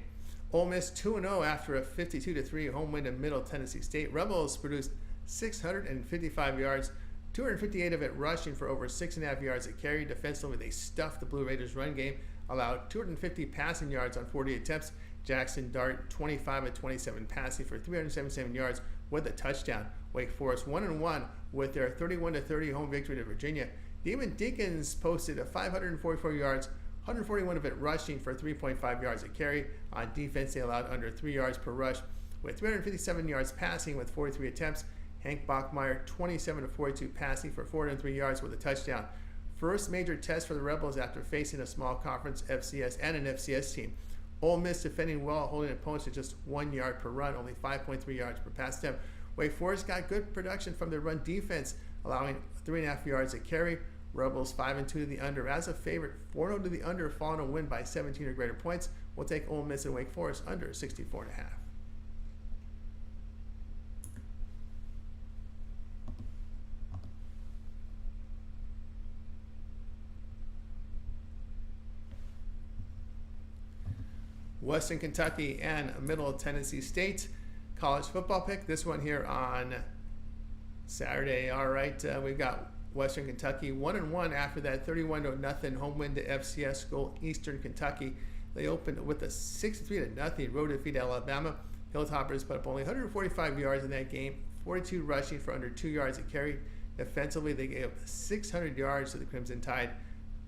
Speaker 1: Ole Miss 2-0 after a 52-3 home win to Middle Tennessee State. Rebels produced 655 yards, 258 of it rushing for over 6.5 yards a carry. Defensively, they stuffed the Blue Raiders' run game, allowed 250 passing yards on 40 attempts. Jackson Dart, 25 of 27 passing for 377 yards with a touchdown. Wake Forest 1-1 with their 31-30 home victory to Virginia. Demon Deacons posted a 544 yards, 141 of it rushing for 3.5 yards a carry. On defense, they allowed under 3 yards per rush with 357 yards passing with 43 attempts. Hank Bachmeier, 27 of 42 passing for 403 yards with a touchdown. First major test for the Rebels after facing a small conference FCS and an FCS team. Ole Miss defending well, holding opponents to just 1 yard per run, only 5.3 yards per pass attempt. Wake Forest got good production from their run defense, allowing 3.5 yards a carry. Rebels 5-2 to the under as a favorite, 4-0 to the under, following a win by 17 or greater points. We'll take Ole Miss and Wake Forest under 64.5. Western Kentucky and Middle Tennessee State college football pick. This one here on Saturday. All right, we've got Western Kentucky 1-1 after that 31-0 home win to FCS school Eastern Kentucky. They opened with a 63-0 road defeat at Alabama. Hilltoppers put up only 145 yards in that game, 42 rushing for under 2 yards a carry. Defensively, they gave 600 yards to the Crimson Tide,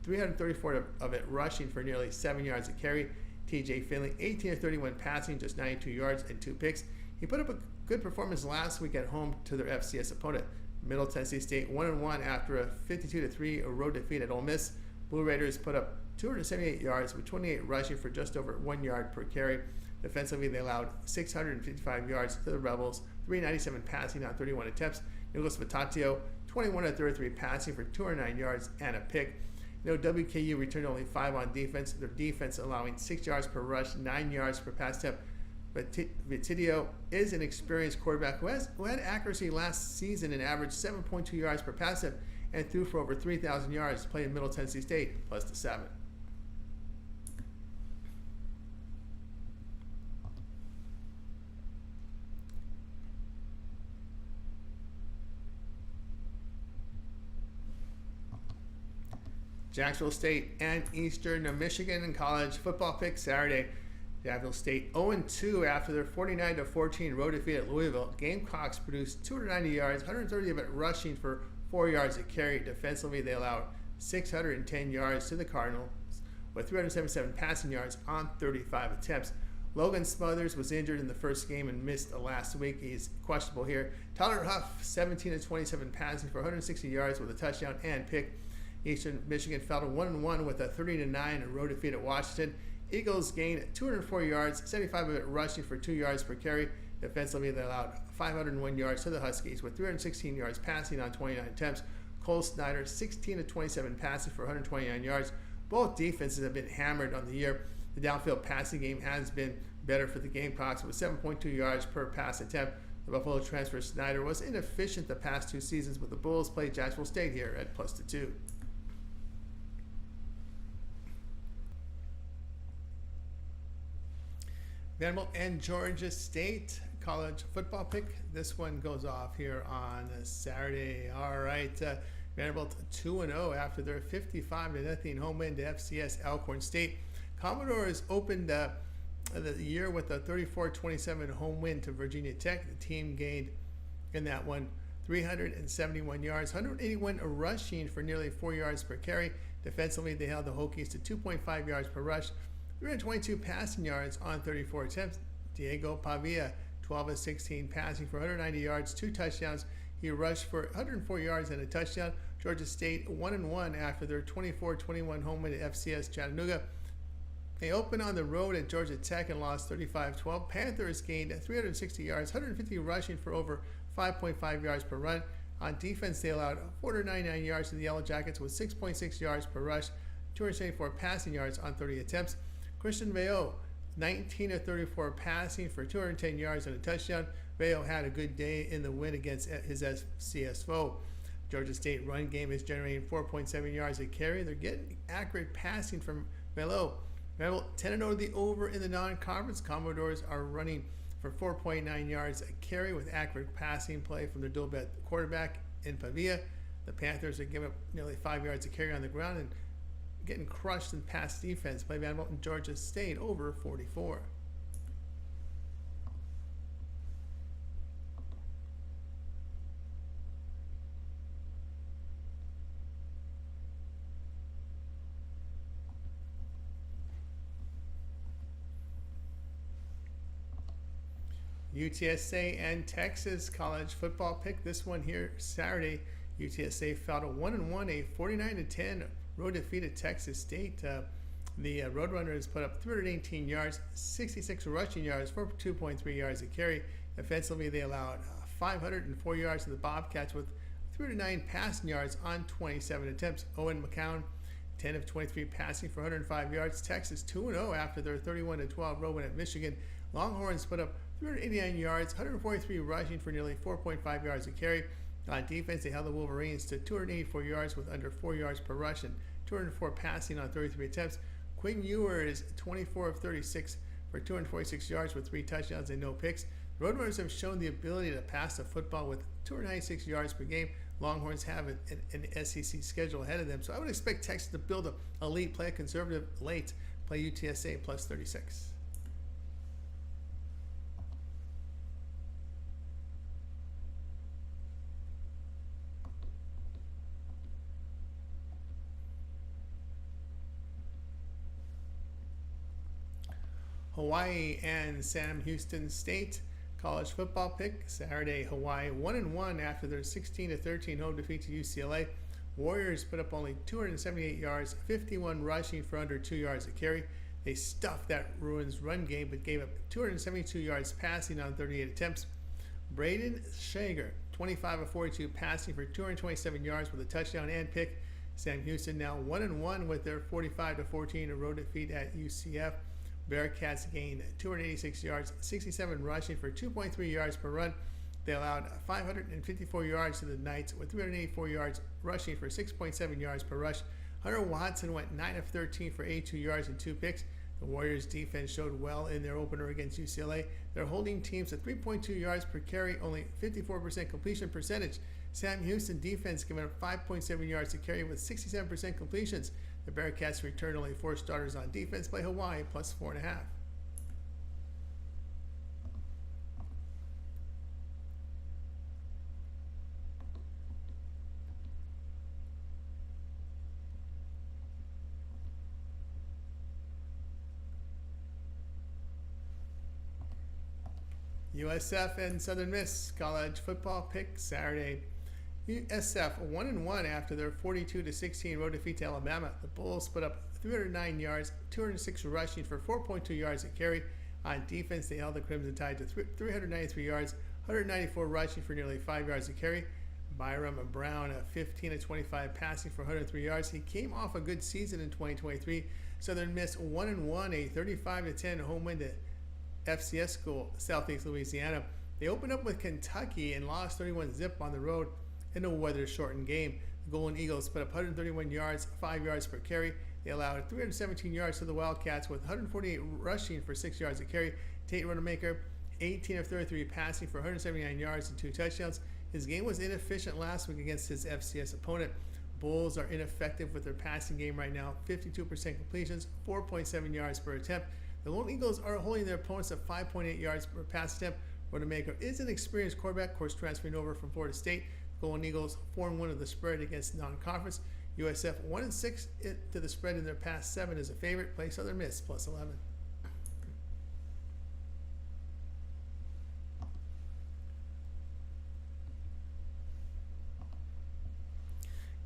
Speaker 1: 334 of it rushing for nearly 7 yards a carry. TJ Finley, 18-31 passing, just 92 yards and 2 picks. He put up a good performance last week at home to their FCS opponent. Middle Tennessee State 1-1 after a 52-3 road defeat at Ole Miss. Blue Raiders put up 278 yards with 28 rushing for just over 1 yard per carry. Defensively, they allowed 655 yards to the Rebels, 397 passing on 31 attempts. Nicholas Vitatio, 21-33 passing for 209 yards and a pick. WKU returned only 5 on defense. Their defense allowing 6 yards per rush, 9 yards per pass attempt. But Vitidio is an experienced quarterback who had accuracy last season and averaged 7.2 yards per pass attempt and threw for over 3,000 yards, playing Middle Tennessee State plus the 7. Jacksonville State and Eastern Michigan in college football pick Saturday. Jacksonville State 0-2 after their 49-14 road defeat at Louisville. Gamecocks produced 290 yards, 130 of it rushing for 4 yards a carry. Defensively, they allowed 610 yards to the Cardinals with 377 passing yards on 35 attempts. Logan Smothers was injured in the first game and missed last week. He's questionable here. Tyler Huff, 17-27 passing for 160 yards with a touchdown and pick. Eastern Michigan fell to 1-1 with a 30-9 road defeat at Washington. Eagles gained 204 yards, 75 of it rushing for 2 yards per carry. Defensively, they allowed 501 yards to the Huskies with 316 yards passing on 29 attempts. Cole Snyder, 16-27 passing for 129 yards. Both defenses have been hammered on the year. The downfield passing game has been better for the Gamecocks with 7.2 yards per pass attempt. The Buffalo transfer Snyder was inefficient the past 2 seasons, with the Bulls played Jacksonville State here at plus the 2. Vanderbilt and Georgia State college football pick. This one goes off here on Saturday. All right, Vanderbilt 2-0 after their 55-0 home win to FCS Alcorn State. Commodores opened the year with a 34-27 home win to Virginia Tech. The team gained in that one 371 yards, 181 rushing for nearly 4 yards per carry. Defensively, they held the Hokies to 2.5 yards per rush, 322 passing yards on 34 attempts. Diego Pavia, 12-16 passing for 190 yards, 2 touchdowns. He rushed for 104 yards and a touchdown. Georgia State 1-1 after their 24-21 home win at FCS Chattanooga. They opened on the road at Georgia Tech and lost 35-12. Panthers gained 360 yards, 150 rushing for over 5.5 yards per run. On defense, they allowed 499 yards to the Yellow Jackets with 6.6 yards per rush, 274 passing yards on 30 attempts. Christian Veo, 19-34 passing for 210 yards and a touchdown. Veo had a good day in the win against his FCS foe. Georgia State run game is generating 4.7 yards a carry. They're getting accurate passing from Velo. Velo 10-0 the over in the non-conference. Commodores are running for 4.9 yards a carry with accurate passing play from their dual-bet quarterback in Pavia. The Panthers are giving up nearly 5 yards a carry on the ground and getting crushed in pass defense. Play Vanderbilt and Georgia State over 44. UTSA and Texas college football pick. This one here Saturday. UTSA fell to 1-1, a 49-10 road defeat at Texas State. The Roadrunners put up 318 yards, 66 rushing yards for 2.3 yards a carry. Defensively, they allowed 504 yards to the Bobcats with 309 passing yards on 27 attempts. Owen McCown, 10 of 23 passing for 105 yards. Texas 2-0 after their 31-12 road win at Michigan. Longhorns put up 389 yards, 143 rushing for nearly 4.5 yards a carry. On defense, they held the Wolverines to 284 yards with under 4 yards per rush and 204 passing on 33 attempts. Quinn Ewers, 24 of 36 for 246 yards with 3 touchdowns and no picks. The Roadrunners have shown the ability to pass the football with 296 yards per game. Longhorns have an SEC schedule ahead of them, so I would expect Texas to build a lead, play a conservative late, play UTSA plus 36. Hawaii and Sam Houston State college football pick. Saturday, Hawaii 1-1 after their 16-13 home defeat to UCLA. Warriors put up only 278 yards, 51 rushing for under 2 yards a carry. They stuffed that Bruins run game but gave up 272 yards passing on 38 attempts. Braden Shager, 25 of 42 passing for 227 yards with a touchdown and pick. Sam Houston now 1-1 with their 45-14 road defeat at UCF. Bearcats gained 286 yards, 67 rushing for 2.3 yards per run. They allowed 554 yards to the Knights with 384 yards rushing for 6.7 yards per rush. Hunter Watson went 9 of 13 for 82 yards and 2 picks. The Warriors' defense showed well in their opener against UCLA. They're holding teams at 3.2 yards per carry, only 54% completion percentage. Sam Houston defense giving up 5.7 yards to carry with 67% completions. The Bearcats returned only 4 starters on defense, play Hawaii plus 4.5. USF and Southern Miss college football pick Saturday. USF 1-1 after their 42-16 road defeat to Alabama. The Bulls put up 309 yards, 206 rushing for 4.2 yards a carry. On defense, they held the Crimson Tide to 393 yards, 194 rushing for nearly 5 yards a carry. Byram Brown, 15-25 passing for 103 yards. He came off a good season in 2023. Southern Miss 1-1, a 35-10 home win to FCS school, Southeast Louisiana. They opened up with Kentucky and lost 31-zip on the road in a weather-shortened game. The Golden Eagles put up 131 yards, 5 yards per carry. They allowed 317 yards to the Wildcats with 148 rushing for 6 yards a carry. Tate Rodemaker, 18 of 33 passing for 179 yards and 2 touchdowns. His game was inefficient last week against his FCS opponent. Bulls are ineffective with their passing game right now, 52% completions, 4.7 yards per attempt. The Lone Eagles are holding their opponents at 5.8 yards per pass attempt. Rodemaker is an experienced quarterback, of course, transferring over from Florida State. Golden Eagles 4-1 of the spread against non-conference. USF 1-6 to the spread in their past 7 as a favorite. Play Southern Miss plus 11.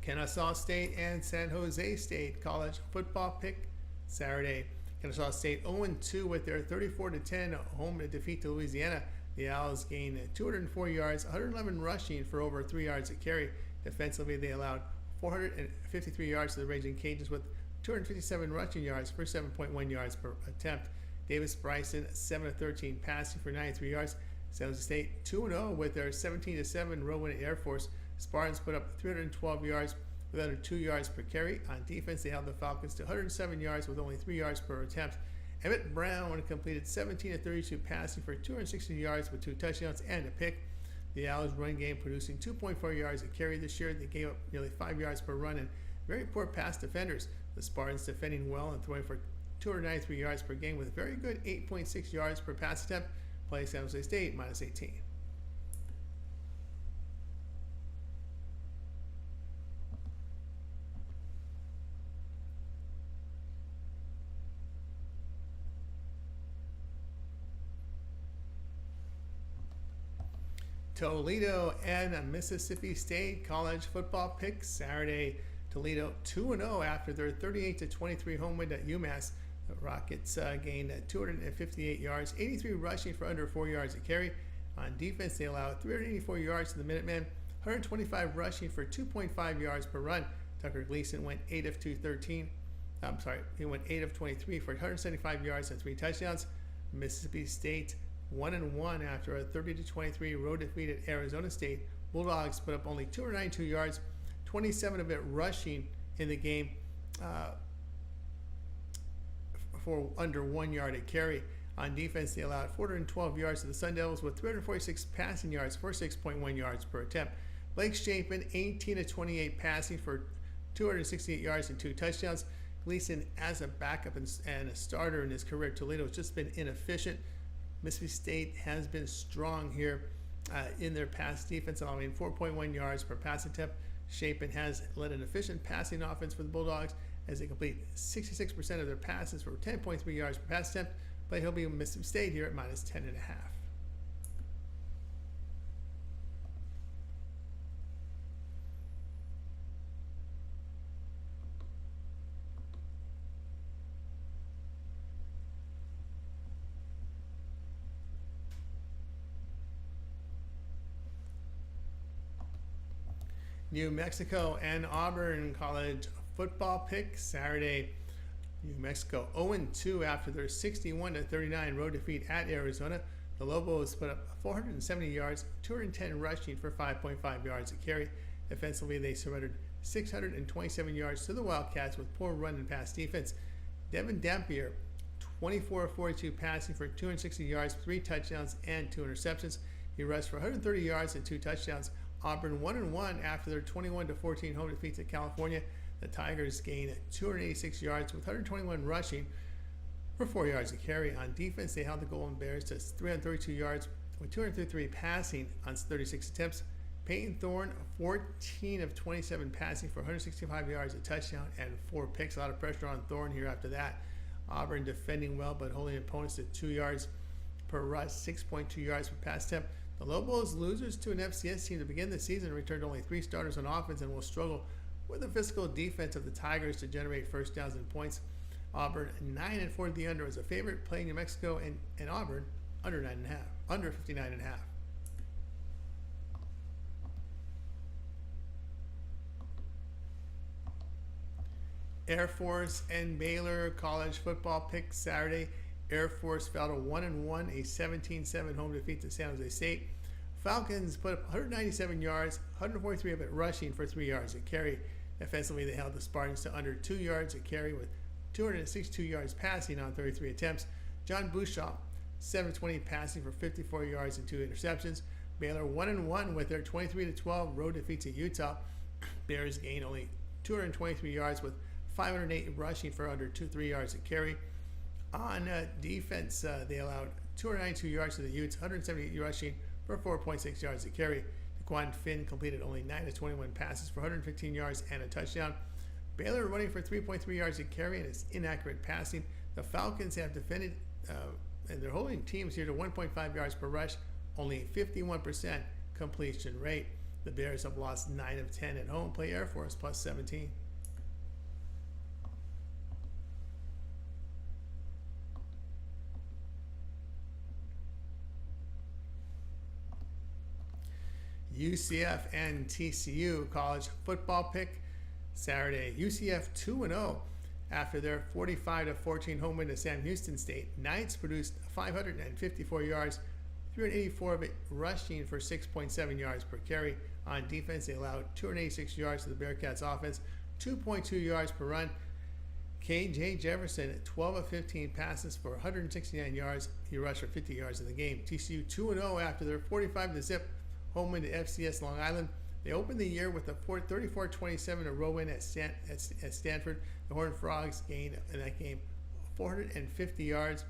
Speaker 1: Kennesaw State and San Jose State college football pick Saturday. Kennesaw State 0-2 with their 34-10 home defeat to Louisiana. The Owls gained 204 yards, 111 rushing for over 3 yards a carry. Defensively, they allowed 453 yards to the Raging Cajuns with 257 rushing yards for 7.1 yards per attempt. Davis Bryson 7 of 13 passing for 93 yards. San Jose State 2-0 with their 17-7 road win at Air Force. Spartans put up 312 yards with under 2 yards per carry. On defense, they held the Falcons to 107 yards with only 3 yards per attempt. Emmett Brown completed 17 of 32 passing for 260 yards with 2 touchdowns and a pick. The Owls' run game producing 2.4 yards a carry this year. They gave up nearly 5 yards per run and very poor pass defenders. The Spartans defending well and throwing for 293 yards per game with very good 8.6 yards per pass attempt. Play San Jose State minus 18. Toledo and Mississippi State college football pick Saturday. Toledo 2-0 after their 38-23 home win at UMass. The Rockets gained 258 yards, 83 rushing for under 4 yards a carry. On defense, they allowed 384 yards to the Minutemen, 125 rushing for 2.5 yards per run. Tucker Gleason went 8 of 23 for 175 yards and 3 touchdowns. Mississippi State 1-1 after a 30-23 road defeat at Arizona State. Bulldogs put up only 292 yards, 27 of it rushing in the game for under 1 yard a carry. On defense, they allowed 412 yards to the Sun Devils with 346 passing yards for 6.1 yards per attempt. Blake Shapen 18-28 passing for 268 yards and 2 touchdowns. Gleason as a backup and a starter in his career at Toledo has just been inefficient. Mississippi State has been strong here in their pass defense, allowing 4.1 yards per pass attempt. Shapen has led an efficient passing offense for the Bulldogs as they complete 66% of their passes for 10.3 yards per pass attempt, but he'll be in Mississippi State here at minus 10.5. New Mexico and Auburn college football pick Saturday. New Mexico 0-2 after their 61-39 road defeat at Arizona. The Lobos put up 470 yards, 210 rushing for 5.5 yards a carry. Defensively, they surrendered 627 yards to the Wildcats with poor run and pass defense. Devin Dampier, 24 of 42 passing for 260 yards, 3 touchdowns, and 2 interceptions. He rushed for 130 yards and 2 touchdowns. Auburn 1-1 after their 21-14 home defeat at California. The Tigers gained 286 yards with 121 rushing for 4 yards a carry. On defense, they held the Golden Bears to 332 yards with 233 passing on 36 attempts. Peyton Thorne, 14 of 27 passing for 165 yards, a touchdown, and 4 picks. A lot of pressure on Thorne here after that. Auburn defending well, but holding opponents to 2 yards per rush, 6.2 yards per pass attempt. The Lobos, losers to an FCS team to begin the season, returned only 3 starters on offense and will struggle with the physical defense of the Tigers to generate first downs and points. Auburn 9-4 the under as a favorite, playing New Mexico and Auburn under 9.5, under 59.5. Air Force and Baylor college football pick Saturday. Air Force fell to 1-1, a 17-7 home defeat to San Jose State. Falcons put up 197 yards, 143 of it rushing for 3 yards a carry. Offensively, they held the Spartans to under 2 yards a carry with 262 yards passing on 33 attempts. John Bouchard, 720 passing for 54 yards and 2 interceptions. Baylor 1-1 with their 23-12 road defeat to Utah. Bears gained only 223 yards with 508 rushing for under 3 yards a carry. On defense, they allowed 292 yards to the Utes, 178 rushing for 4.6 yards a carry. Daquan Finn completed only 9 of 21 passes for 115 yards and a touchdown. Baylor running for 3.3 yards a carry and it's inaccurate passing. The Falcons have defended and they're holding teams here to 1.5 yards per rush, only 51% completion rate. The Bears have lost 9 of 10 at home. Play Air Force plus 17. UCF and TCU college football pick Saturday. UCF 2-0 after their 45-14 home win to Sam Houston State. Knights produced 554 yards, 384 of it rushing for 6.7 yards per carry. On defense, they allowed 286 yards to the Bearcats offense, 2.2 yards per run. KJ Jefferson, 12 of 15 passes for 169 yards. He rushed for 50 yards in the game. TCU 2-0 after their 45-0 home win to FCS Long Island. They opened the year with a 34-27 road win at Stanford. The Horned Frogs gained in that game 450 yards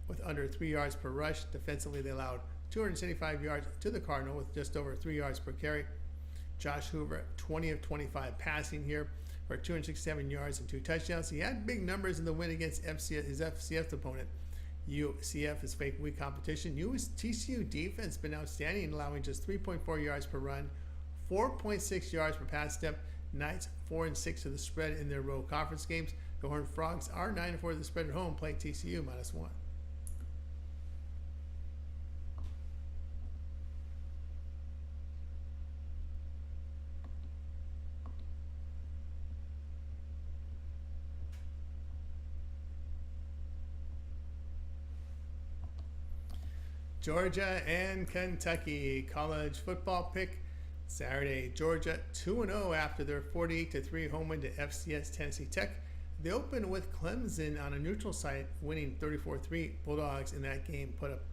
Speaker 1: with under 3 yards per rush. Defensively, they allowed 275 yards to the Cardinal with just over 3 yards per carry. Josh Hoover, 20 of 25 passing here for 267 yards and 2 touchdowns. He had big numbers in the win against his FCS opponent. UCF has faced weak competition. TCU defense been outstanding, allowing just 3.4 yards per run, 4.6 yards per pass attempt. Knights 4-6 to the spread in their road conference games. The Horned Frogs are 9-4 to the spread at home, play TCU -1. Georgia and Kentucky college football pick Saturday. Georgia 2-0 after their 48-3 home win to FCS Tennessee Tech. They opened with Clemson on a neutral site, winning 34-3. Bulldogs in that game put up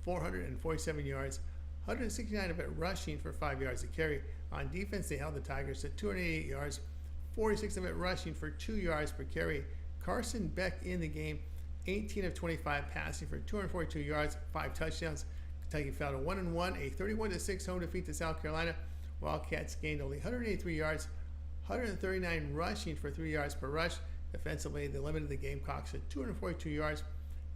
Speaker 1: 447 yards, 169 of it rushing for 5 yards a carry. On defense, they held the Tigers to 288 yards, 46 of it rushing for 2 yards per carry. Carson Beck in the game, 18 of 25 passing for 242 yards, 5 touchdowns. Kentucky fell to 1-1, a 31-6 home defeat to South Carolina. Wildcats gained only 183 yards, 139 rushing for 3 yards per rush. Defensively, they limited the Gamecocks to 242 yards,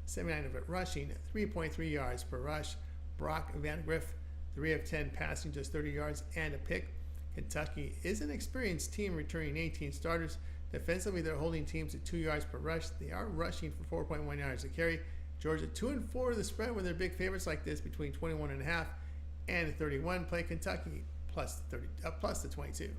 Speaker 1: 79 of it rushing, 3.3 yards per rush. Brock Vandegrift, 3 of 10 passing, just 30 yards and a pick. Kentucky is an experienced team, returning 18 starters. Defensively, they're holding teams at 2 yards per rush. They are rushing for 4.1 yards a carry. Georgia 2-4 to the spread when they're big favorites like this, between 21.5 and 31. Play Kentucky plus the 22.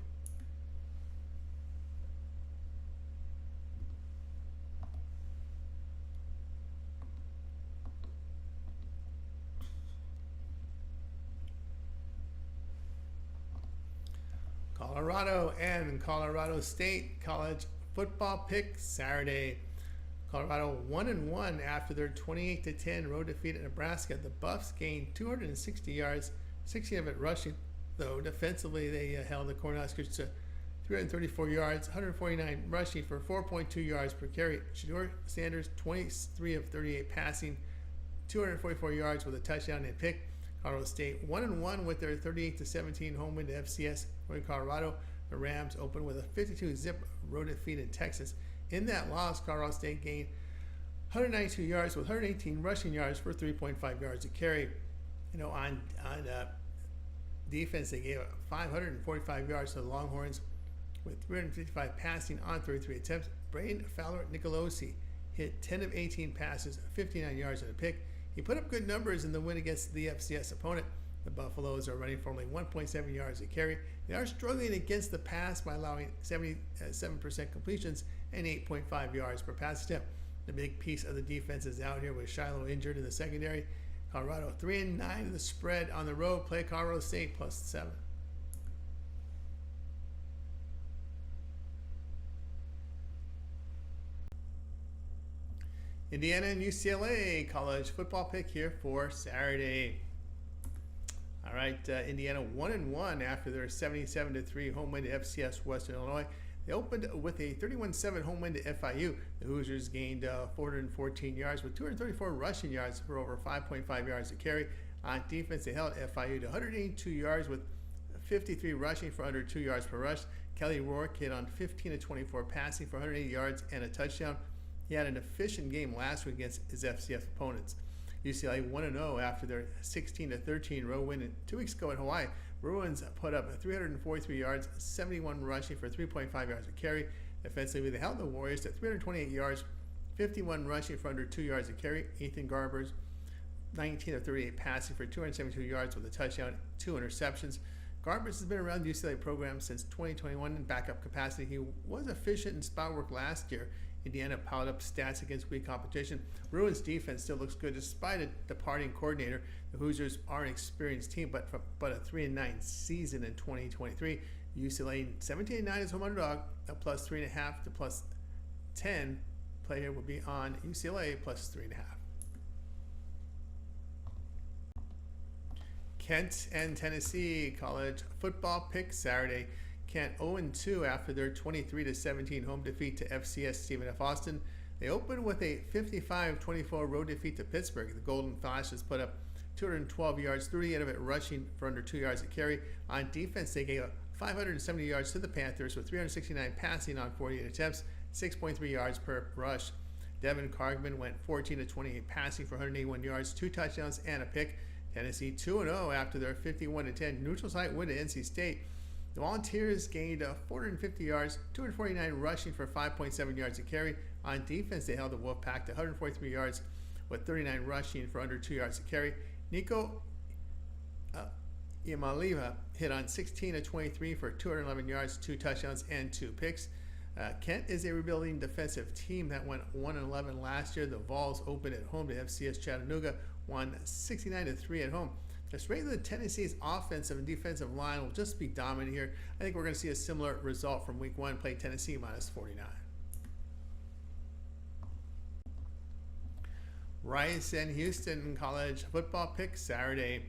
Speaker 1: Colorado and Colorado State college football pick Saturday. Colorado 1-1 after their 28-10 road defeat at Nebraska. The Buffs gained 260 yards, 60 of it rushing. Though defensively, they held the Cornhuskers to 334 yards, 149 rushing for 4.2 yards per carry. Shedeur Sanders 23 of 38 passing, 244 yards with a touchdown and pick. Colorado State 1-1 with their 38-17 home win to FCS in Colorado. The Rams opened with a 52-zip road defeat in Texas. In that loss, Colorado State gained 192 yards with 118 rushing yards for 3.5 yards a carry. On defense, they gave 545 yards to the Longhorns with 355 passing on 33 attempts. Braden Fowler Nicolosi hit 10 of 18 passes, 59 yards and a pick. He put up good numbers in the win against the FCS opponent. The Buffaloes are running for only 1.7 yards a carry. They are struggling against the pass by allowing 77% completions and 8.5 yards per pass attempt. The big piece of the defense is out here with Shiloh injured in the secondary. Colorado 3-9 in the spread on the road. Play Colorado State +7. Indiana and UCLA college football pick here for Saturday. All right, Indiana 1-1 after their 77-3 home win to FCS Western Illinois. They opened with a 31-7 home win to FIU. The Hoosiers gained 414 yards with 234 rushing yards for over 5.5 yards a carry. On defense, they held FIU to 182 yards with 53 rushing for under 2 yards per rush. Kelly Rourke hit on 15-24 passing for 180 yards and a touchdown. He had an efficient game last week against his FCS opponents. UCLA 1-0 after their 16-13 road win 2 weeks ago in Hawaii. Bruins put up 343 yards, 71 rushing for 3.5 yards a carry. Defensively, they held the Warriors to 328 yards, 51 rushing for under 2 yards a carry. Ethan Garber's 19 of 38 passing for 272 yards with a touchdown, 2 interceptions. Garbers has been around the UCLA program since 2021 in backup capacity. He was efficient in spot work last year. Indiana piled up stats against weak competition. Bruins defense still looks good despite a departing coordinator. The Hoosiers are an experienced team, but a 3-9 season in 2023. UCLA 17-9 is home underdog. A +3.5 to +10 play here will be on UCLA +3.5. Kent and Tennessee college football pick Saturday. Kent 0-2 after their 23-17 home defeat to FCS Stephen F. Austin. They opened with a 55-24 road defeat to Pittsburgh. The Golden Flashes put up 212 yards, 38 of it rushing for under 2 yards a carry. On defense, they gave up 570 yards to the Panthers with 369 passing on 48 attempts, 6.3 yards per rush. Devin Cargman went 14-28 passing for 181 yards, 2 touchdowns and a pick. Tennessee 2-0 after their 51-10 neutral site win to NC State. The Volunteers gained 450 yards, 249 rushing for 5.7 yards a carry. On defense, they held the Wolfpack to 143 yards with 39 rushing for under 2 yards a carry. Nico Imaliva hit on 16-23 for 211 yards, 2 touchdowns, and 2 picks. Kent is a rebuilding defensive team that went 1-11 last year. The Vols opened at home to FCS Chattanooga, won 69-3 at home. The strength of the Tennessee's offensive and defensive line will just be dominant here. I think we're going to see a similar result from week 1. Play Tennessee -49. Rice and Houston college football pick Saturday.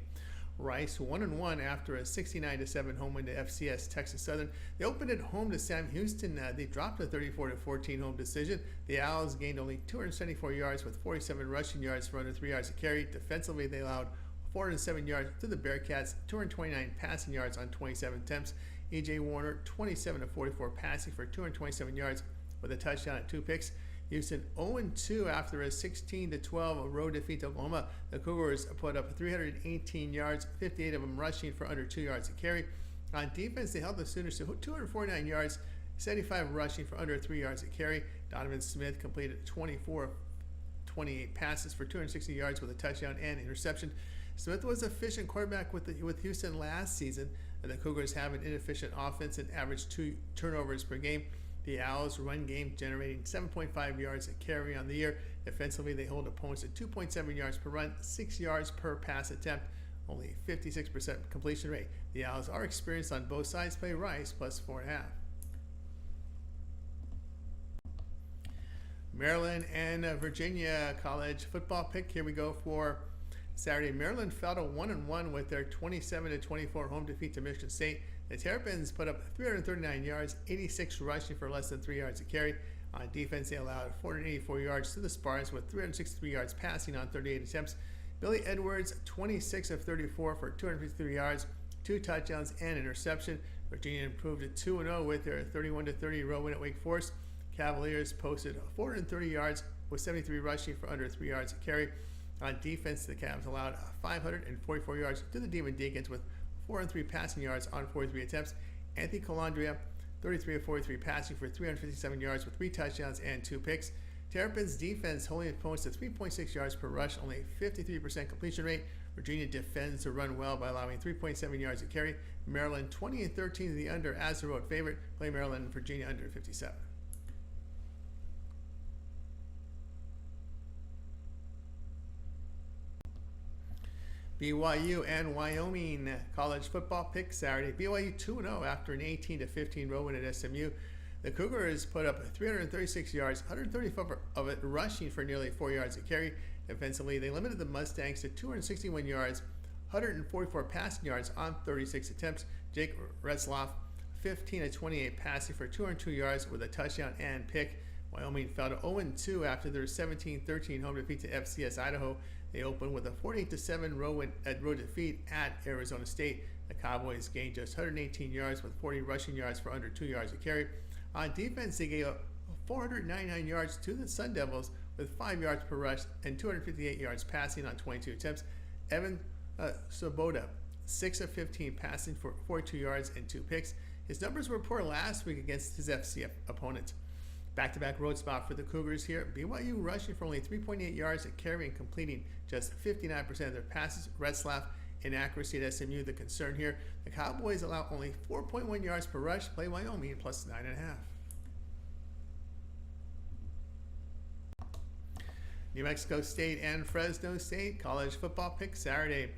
Speaker 1: Rice 1-1 after a 69-7 home win to FCS Texas Southern. They opened at home to Sam Houston. They dropped a 34-14 home decision. The Owls gained only 274 yards with 47 rushing yards for under 3 yards a carry. Defensively, they allowed 407 yards to the Bearcats, 229 passing yards on 27 attempts. E.J. Warner, 27-44 passing for 227 yards with a touchdown and 2 picks. Houston 0-2 after a 16-12 road defeat to Oklahoma. The Cougars put up 318 yards, 58 of them rushing for under 2 yards a carry. On defense, they held the Sooners to 249 yards, 75 rushing for under 3 yards a carry. Donovan Smith completed 24 28 passes for 260 yards with a touchdown and interception. Smith was an efficient quarterback with Houston last season, and the Cougars have an inefficient offense and average 2 turnovers per game. The Owls' run game generating 7.5 yards a carry on the year. Defensively, they hold opponents at 2.7 yards per run, 6 yards per pass attempt. only 56% completion rate. The Owls are experienced on both sides. Play Rice plus 4.5. Maryland and Virginia college football pick. Here we go for Saturday. Maryland fell to 1-1 with their 27-24 home defeat to Michigan State. The Terrapins put up 339 yards, 86 rushing for less than 3 yards a carry. On defense, they allowed 484 yards to the Spartans with 363 yards passing on 38 attempts. Billy Edwards, 26 of 34 for 253 yards, 2 touchdowns, and interception. Virginia improved to 2-0 with their 31-30 road win at Wake Forest. Cavaliers posted 430 yards with 73 rushing for under 3 yards a carry. On defense, the Cavs allowed 544 yards to the Demon Deacons with 403 passing yards on 43 attempts. Anthony Colandrea, 33 of 43 passing for 357 yards with 3 touchdowns and 2 picks. Terrapins defense holding opponents to 3.6 yards per rush, only 53% completion rate. Virginia defends the run well by allowing 3.7 yards a carry. Maryland 20-13 to the under as the road favorite. Play Maryland and Virginia under 57. BYU and Wyoming college football pick Saturday. BYU 2-0 after an 18-15 road win at SMU. The Cougars put up 336 yards, 134 of it rushing for nearly 4 yards a carry. Defensively, they limited the Mustangs to 261 yards, 144 passing yards on 36 attempts. Jake Retzlaff, 15 of 28 passing for 202 yards with a touchdown and pick. Wyoming fell to 0-2 after their 17-13 home defeat to FCS Idaho. They opened with a 48-7 road defeat at Arizona State. The Cowboys gained just 118 yards with 40 rushing yards for under 2 yards a carry. On defense, they gave up 499 yards to the Sun Devils with 5 yards per rush and 258 yards passing on 22 attempts. Evan Svoboda, 6 of 15 passing for 42 yards and 2 picks. His numbers were poor last week against his FCS opponent. Back-to-back road spot for the Cougars here. BYU rushing for only 3.8 yards a carry and completing just 59% of their passes. Retzlaff inaccuracy at SMU the concern here. The Cowboys allow only 4.1 yards per rush. Play Wyoming plus 9.5. New Mexico State and Fresno State college football pick Saturday.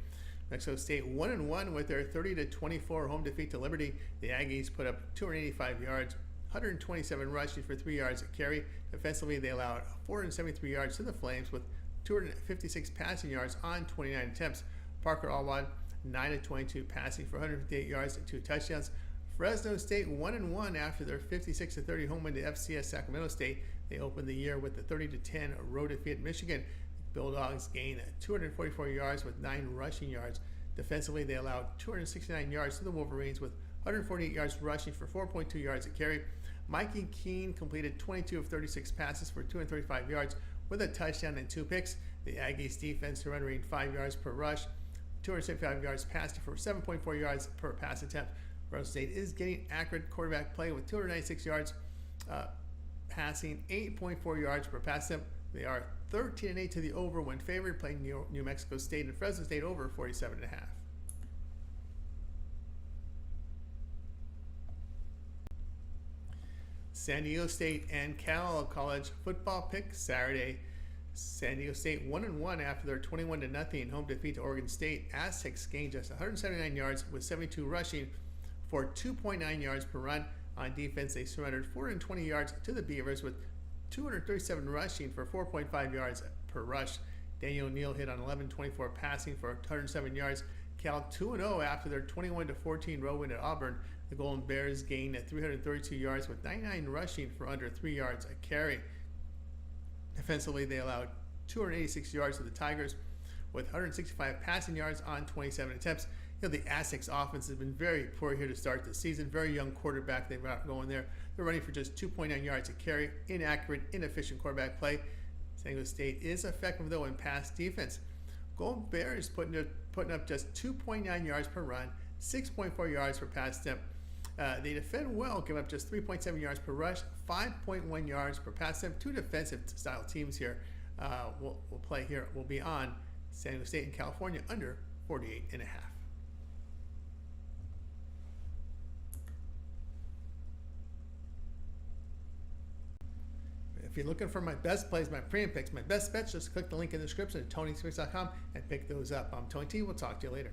Speaker 1: Mexico State 1-1 with their 30-24 home defeat to Liberty. The Aggies put up 285 yards, 127 rushing for 3 yards a carry. Defensively, they allowed 473 yards to the Flames with 256 passing yards on 29 attempts. Parker Alwad, 9 of 22 passing for 158 yards and 2 touchdowns. Fresno State 1-1 after their 56-30 home win to FCS Sacramento State. They opened the year with a 30-10 road defeat at Michigan. The Bulldogs gained 244 yards with 9 rushing yards. Defensively, they allowed 269 yards to the Wolverines with 148 yards rushing for 4.2 yards a carry. Mikey Keene completed 22 of 36 passes for 235 yards with a touchdown and 2 picks. The Aggies defense surrendering 5 yards per rush, 275 yards passing for 7.4 yards per pass attempt. Fresno State is getting accurate quarterback play with 296 yards passing, 8.4 yards per pass attempt. They are 13-8 to the over when favored, playing New Mexico State and Fresno State over 47.5. San Diego State and Cal college football pick Saturday. San Diego State 1-1 after their 21-0 home defeat to Oregon State. Aztecs gained just 179 yards with 72 rushing for 2.9 yards per run. On defense, they surrendered 420 yards to the Beavers with 237 rushing for 4.5 yards per rush. Daniel Neal hit on 11-24 passing for 107 yards. Cal 2-0 after their 21-14 road win at Auburn. The Golden Bears gained 332 yards with 99 rushing for under 3 yards a carry. Defensively, they allowed 286 yards to the Tigers with 165 passing yards on 27 attempts. The Aztecs offense has been very poor here to start the season. Very young quarterback they've got going there. They're running for just 2.9 yards a carry. Inaccurate, inefficient quarterback play. San Diego State is effective, though, in pass defense. Golden Bears putting up just 2.9 yards per run, 6.4 yards per pass attempt. They defend well, giving up just 3.7 yards per rush, 5.1 yards per pass attempt. 2 defensive style teams here will play here. Will be on San Diego State and California under 48.5. you're looking for my best plays, my premium picks, my best bets, just click the link in the description at TonySpeaks.com and pick those up. I'm Tony T. We'll talk to you later.